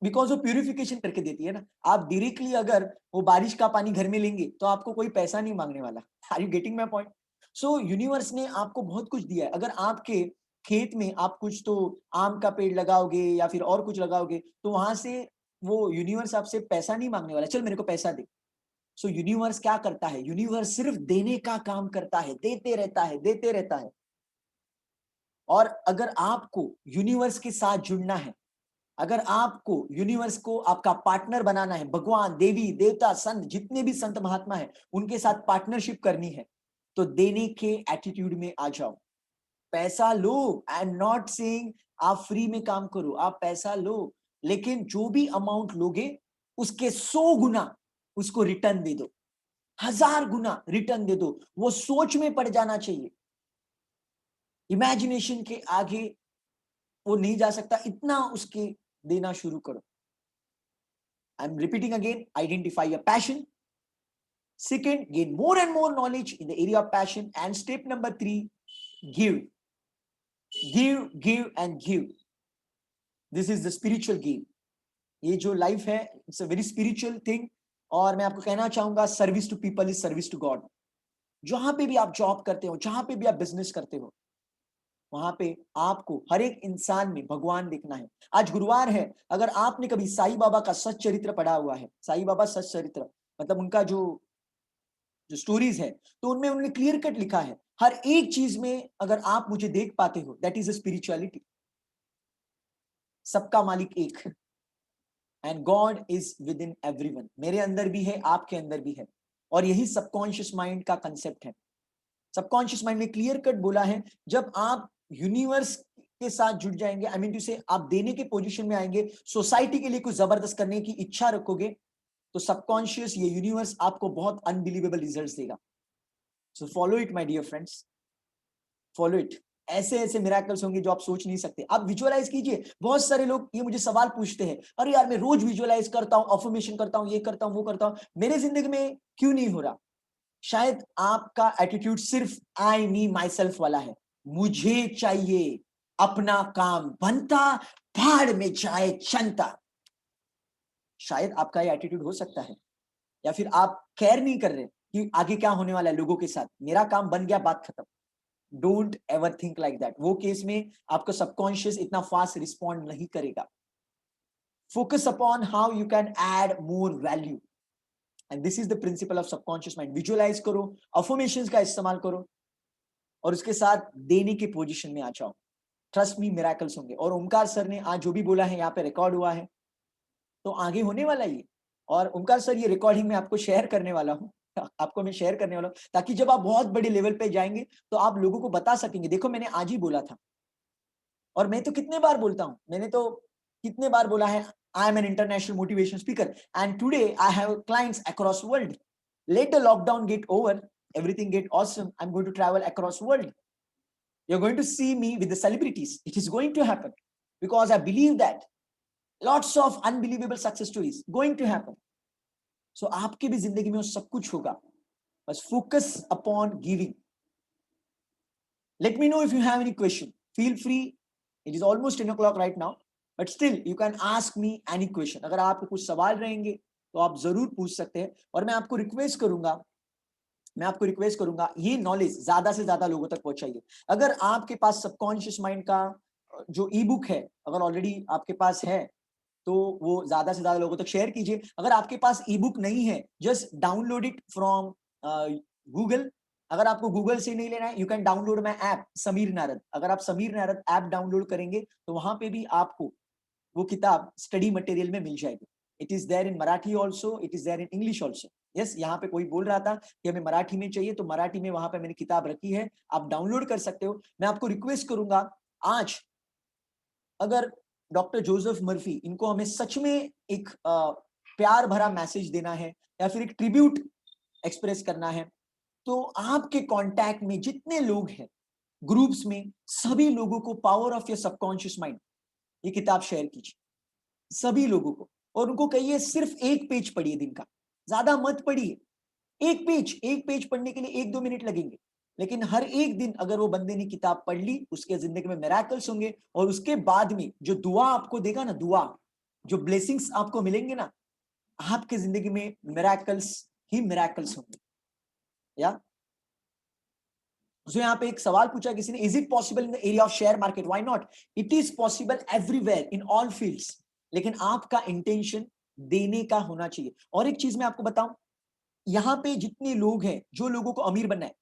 Speaker 1: बिकॉज वो प्यूरिफिकेशन करके देती है ना। आप डायरेक्टली अगर वो बारिश का पानी घर में लेंगे तो आपको कोई पैसा नहीं मांगने वाला। Are you getting my point? So universe ने आपको बहुत कुछ दिया है। अगर आपके खेत में आप कुछ तो आम का पेड़ लगाओगे या फिर और कुछ लगाओगे तो वहां से वो यूनिवर्स आपसे पैसा नहीं मांगने वाला, चल मेरे को पैसा दे। सो यूनिवर्स क्या करता है? यूनिवर्स सिर्फ देने का काम करता है, देते रहता है, देते रहता है। और अगर आपको यूनिवर्स के साथ जुड़ना है, अगर आपको यूनिवर्स को आपका पार्टनर बनाना है, भगवान, देवी, देवता, संत, जितने भी संत महात्मा है उनके साथ पार्टनरशिप करनी है, तो देने के एटीट्यूड में आ जाओ। पैसा लो, आई एम नॉट सेइंग आप फ्री में काम करो, आप पैसा लो, लेकिन जो भी अमाउंट लोगे उसके 100 गुना उसको रिटर्न दे दो, 1000 गुना रिटर्न दे दो। वो सोच में पड़ जाना चाहिए, इमेजिनेशन के आगे वो नहीं जा सकता, इतना उसके देना शुरू करो। I am repeating again, identify your passion, second gain more and more knowledge in the area of passion, and step number 3, give and give. This is the spiritual game. ये जो लाइफ है, it's a very spiritual thing. और मैं आपको कहना चाहूंगा, service to people is service to God. जहां पे भी आप जॉब करते हो, जहां पे भी आप बिजनेस करते हो, वहां पे आपको हर एक इंसान में भगवान देखना है। आज गुरुवार है, अगर आपने कभी साईं बाबा का सच चरित्र पढ़ा हुआ है, साईं बाबा सच चरित्र मतलब उनका जो स्टोरीज है, तो उनमें उन्होंने क्लियर कट लिखा है, हर एक चीज में अगर आप मुझे देख पाते हो, दैट इज अ स्पिरिचुअलिटी। सबका मालिक एक, and God is with in everyone. मेरे अंदर भी है, आपके अंदर भी है, और यही सबकॉन्शियस माइंड का कंसेप्ट है। सबकॉन्शियस माइंड में क्लियर कट बोला है, जब आप यूनिवर्स के साथ जुड़ जाएंगे, आई मीन टू से आप देने के पोजीशन में आएंगे, सोसाइटी के लिए कुछ जबरदस्त करने की इच्छा रखोगे, तो सबकॉन्शियस, ये यूनिवर्स आपको बहुत अनबिलीवेबल रिजल्ट्स देगा। So follow it my dear friends, follow it. ऐसे ऐसे मिरेकल्स होंगे जो आप सोच नहीं सकते। आप विजुअलाइज कीजिए। बहुत सारे लोग ये मुझे सवाल पूछते हैं, अरे यार मैं रोज विजुअलाइज करता हूँ, अफर्मेशन करता हूँ, ये करता हूँ, वो करता हूँ, मेरे जिंदगी में क्यों नहीं हो रहा? शायद आपका एटीट्यूड सिर्फ आई मी माई सेल्फ वाला है, मुझे चाहिए, अपना काम बनता, भाड़ में जाए जनता। शायद आपका ये एटीट्यूड हो सकता है, या फिर आप केयर नहीं कर रहे कि आगे क्या होने वाला है लोगों के साथ, मेरा काम बन गया, बात खत्म। Don't ever think like that. वो केस में आपका सबकॉन्शियस इतना फास्ट रिस्पॉन्ड नहीं करेगा। Focus upon how you can add more value, and this is the principle of subconscious mind. Visualise करो, अफर्मेशंस का इस्तेमाल करो, और उसके साथ देने के पोजीशन में आ जाओ। ट्रस्ट मी, मिरेकल्स होंगे। और ओमकार सर ने आज जो भी बोला है यहाँ पे रिकॉर्ड हुआ है, तो आगे होने वाला ये। और ओमकार सर, ये रिकॉर्डिंग में आपको शेयर करने वाला हूँ, आपको मैं शेयर करने वाला हूँ, ताकि जब आप बहुत बड़े लेवल पे जाएंगे तो आप लोगों को बता सकेंगे। देखो मैंने आज ही बोला था, और मैं तो कितने बार बोलता हूँ, मैंने तो कितने बार बोला है, I am an international motivation speaker and today I have clients across world. Let the lockdown get over, everything get awesome, I'm going to travel across world. You're going to see me with the celebrities. It is going to happen because I believe that lots of unbelievable success stories going to happen. So आपके भी जिंदगी में वो सब कुछ होगा, बस focus upon giving. Let me know if you have any question. Feel free. It is almost 10 o'clock right now, but still you can ask me any question. अगर आपको कुछ सवाल रहेंगे तो आप जरूर पूछ सकते हैं, और मैं आपको रिक्वेस्ट करूंगा ये नॉलेज ज्यादा से ज्यादा लोगों तक पहुंचाइए। अगर आपके पास सबकॉन्शियस माइंड का जो ई बुक है, अगर ऑलरेडी आपके पास है तो वो ज्यादा से ज्यादा लोगों तक शेयर कीजिए। अगर आपके पास ई बुक नहीं है, just download it from Google. अगर आपको गूगल से नहीं लेना है, you can download my app Sameer Narad. अगर आप समीर नारद ऐप डाउनलोड करेंगे तो वहां पे भी आपको वो किताब स्टडी मटेरियल में मिल जाएगी। It is there in Marathi also, it is there in English also. Yes, यहाँ पे कोई बोल रहा था कि हमें मराठी में चाहिए, तो मराठी में वहां पे मैंने किताब रखी है, आप डाउनलोड कर सकते हो। मैं आपको रिक्वेस्ट करूंगा, आज अगर डॉक्टर जोसेफ मर्फी, इनको हमें सच में एक प्यार भरा मैसेज देना है या फिर एक ट्रिब्यूट एक्सप्रेस करना है, तो आपके कांटेक्ट में जितने लोग हैं, ग्रुप्स में, सभी लोगों को power of your subconscious mind ये किताब शेयर कीजिए, सभी लोगों को। और उनको कहिए सिर्फ एक पेज पढ़िए दिन का, ज्यादा मत पढ़िए। एक पेज पढ़ने के लिए 1-2 मिनट लगेंगे, लेकिन हर एक दिन अगर वो बंदे ने किताब पढ़ ली, उसके जिंदगी में मिरेकल्स होंगे। और उसके बाद में जो दुआ आपको देगा ना, दुआ, जो ब्लेसिंग्स आपको मिलेंगे ना, आपके जिंदगी में मिरेकल्स ही मिरेकल्स होंगे। या तो यहाँ पे एक सवाल पूछा किसी ने, is it possible in the area of share market? Why not? It is possible everywhere in all fields, लेकिन आपका इंटेंशन देने का होना चाहिए। और एक चीज मैं आपको बताऊं, यहाँ पे जितने लोग हैं, जो लोगों को अमीर बनना है,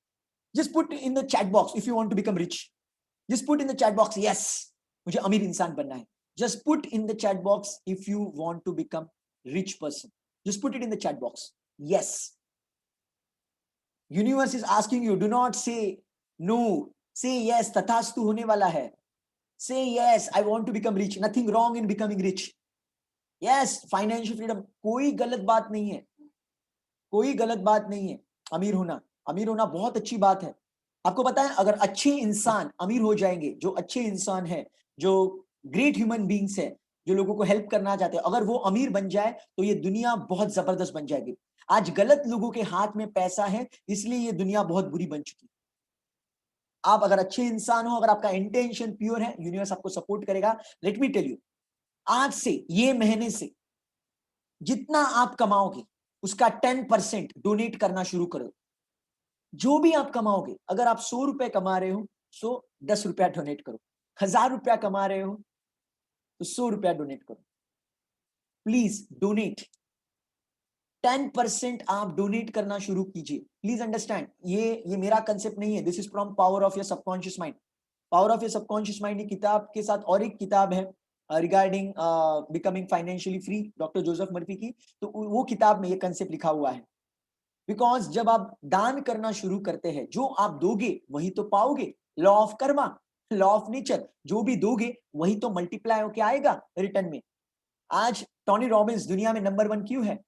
Speaker 1: just put in the chat box if you want to become rich. Just put in the chat box yes, मुझे अमीर इंसान बनना है। Just put in the chat box if you want to become rich person. Just put it in the chat box yes. Universe is asking you, do not say no, say yes, तथास्तु होने वाला है। Say yes, I want to become rich, nothing wrong in becoming rich. Yes, financial freedom, कोई गलत बात नहीं है, कोई गलत बात नहीं है। अमीर होना बहुत अच्छी बात है। आपको पता है, अगर अच्छे इंसान अमीर हो जाएंगे, जो अच्छे इंसान है, जो ग्रेट ह्यूमन बीइंग्स है, जो लोगों को हेल्प करना चाहते हैं, अगर वो अमीर बन जाए तो ये दुनिया बहुत जबरदस्त बन जाएगी। आज गलत लोगों के हाथ में पैसा है, इसलिए ये दुनिया बहुत बुरी बन चुकी है। आप अगर अच्छे इंसान हो, अगर आपका इंटेंशन प्योर है, यूनिवर्स आपको सपोर्ट करेगा। लेट मी टेल यू, आज से, ये महीने से, जितना आप कमाओगे उसका 10% डोनेट करना शुरू करो। जो भी आप कमाओगे, अगर आप 100 रुपए कमा रहे हो, 10 रुपया डोनेट करो। 1000 रुपया कमा रहे हो तो 100 रुपया डोनेट करो। प्लीज डोनेट, 10% आप डोनेट करना शुरू कीजिए। प्लीज अंडरस्टैंड, ये मेरा कंसेप्ट नहीं है, this is from power of your subconscious mind. Power of your subconscious mind किताब के साथ और एक किताब है regarding becoming financially free, doctor Joseph Murphy की, तो वो किताब में ये कंसेप्ट लिखा हुआ है। बिकॉज जब आप दान करना शुरू करते हैं, जो आप दोगे वही तो पाओगे। Law of Karma, law of nature, जो भी दोगे वही तो मल्टीप्लाई होके आएगा रिटर्न में। आज टोनी रॉबिन्स दुनिया में नंबर 1 क्यों है?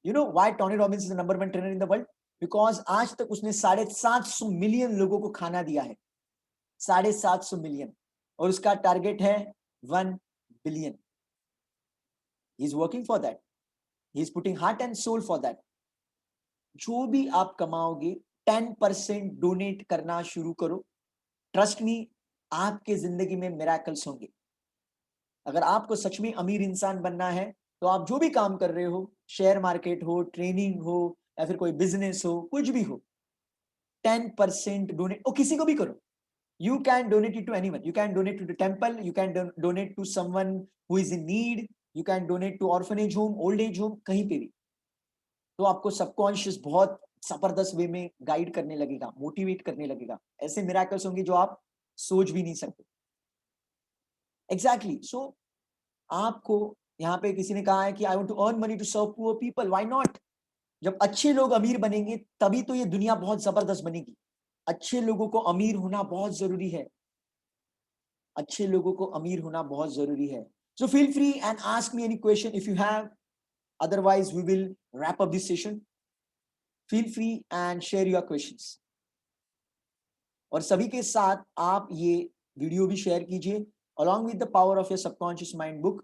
Speaker 1: You know why Tony Robbins is the number 1 trainer in the world? Because आज तक उसने 750 मिलियन लोगों को खाना दिया है, 750 मिलियन, और उसका टारगेट है 1 billion. He is working for that, he is putting heart and soul for that. जो भी आप कमाओगे 10% डोनेट करना शुरू करो। ट्रस्ट मी, आपके जिंदगी में मिरेकल्स होंगे। अगर आपको सच में अमीर इंसान बनना है, तो आप जो भी काम कर रहे हो, शेयर मार्केट हो, ट्रेनिंग हो, या फिर कोई बिजनेस हो, कुछ भी हो, 10% डोनेट, और किसी को भी करो। You can donate it to anyone. You can donate to the temple. You can donate to someone who is in need. You can donate to orphanage home, old age home, कहीं पे भी। तो आपको सबकॉन्शियस बहुत जबरदस्त वे में guide करने लगेगा, मोटिवेट करने लगेगा। ऐसे मिराकल्स होंगे जो आप सोच भी नहीं सकते। एग्जैक्टली। सो आपको यहाँ पे किसी ने कहा है कि I want to earn money to serve poor people, why not? जब अच्छे लोग अमीर बनेंगे तभी तो ये दुनिया बहुत जबरदस्त बनेगी। अच्छे लोगों को अमीर होना बहुत जरूरी है, अच्छे लोगों को अमीर होना बहुत जरूरी है। So feel free and ask me any question if you have. Otherwise, we will wrap up this session. Feel free and share your questions. और सभी के साथ आप ये वीडियो भी शेयर कीजिए। Along with the power of your subconscious mind book,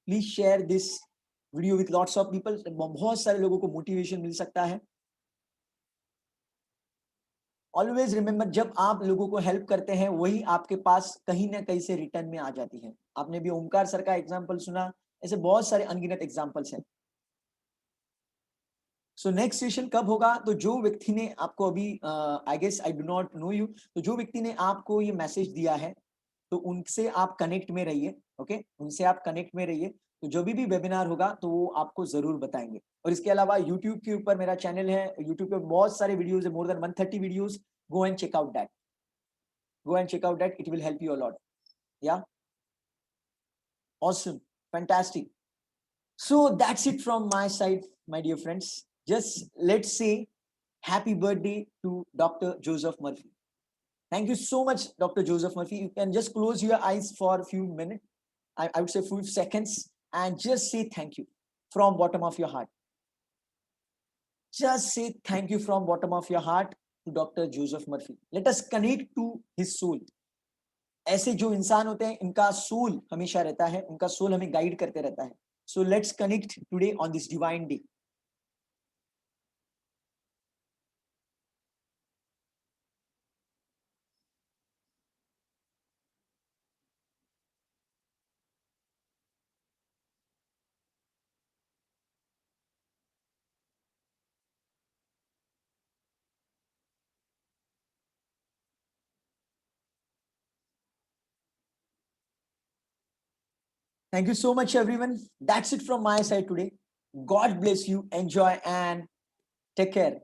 Speaker 1: please share this video with lots of people. बहुत सारे लोगों को मोटिवेशन मिल सकता है। ऑलवेज रिमेंबर, जब आप लोगों को हेल्प करते हैं वही आपके पास कहीं ना कहीं से रिटर्न में आ जाती है। आपने भी ओमकार सर का एग्जांपल सुना, ऐसे बहुत सारे अनगिनत एग्जांपल्स हैं। सो नेक्स्ट सेशन कब होगा? तो जो व्यक्ति ने आपको अभी I guess I do not know you, तो जो व्यक्ति ने आपको ये मैसेज दिया है तो उनसे आप कनेक्ट में रहिए। ओके, उनसे आप कनेक्ट में रहिए, तो जो भी वेबिनार होगा तो वो आपको जरूर बताएंगे। और इसके अलावा यूट्यूब के ऊपर मेरा चैनल है, यूट्यूब पे बहुत सारे वीडियोस है, more than 130 videos. Go and check out that. Go and check out that. It will help you a lot. Yeah. Awesome. Fantastic. So that's it from my side, my dear friends. Just let's say happy birthday to Dr. Joseph Murphy. Thank you so much, Dr. Joseph Murphy. You can just close your eyes for a few minutes. I would say few seconds, and just say thank you from bottom of your heart. Just say thank you from bottom of your heart to Dr. Joseph Murphy. Let us connect to his soul. ऐसे जो इंसान होते हैं इनका soul हमेशा रहता है, उनका सोल हमें गाइड करते रहता है। So let's connect today on this divine day. Thank you so much, everyone. That's it from my side today. God bless you. Enjoy and take care.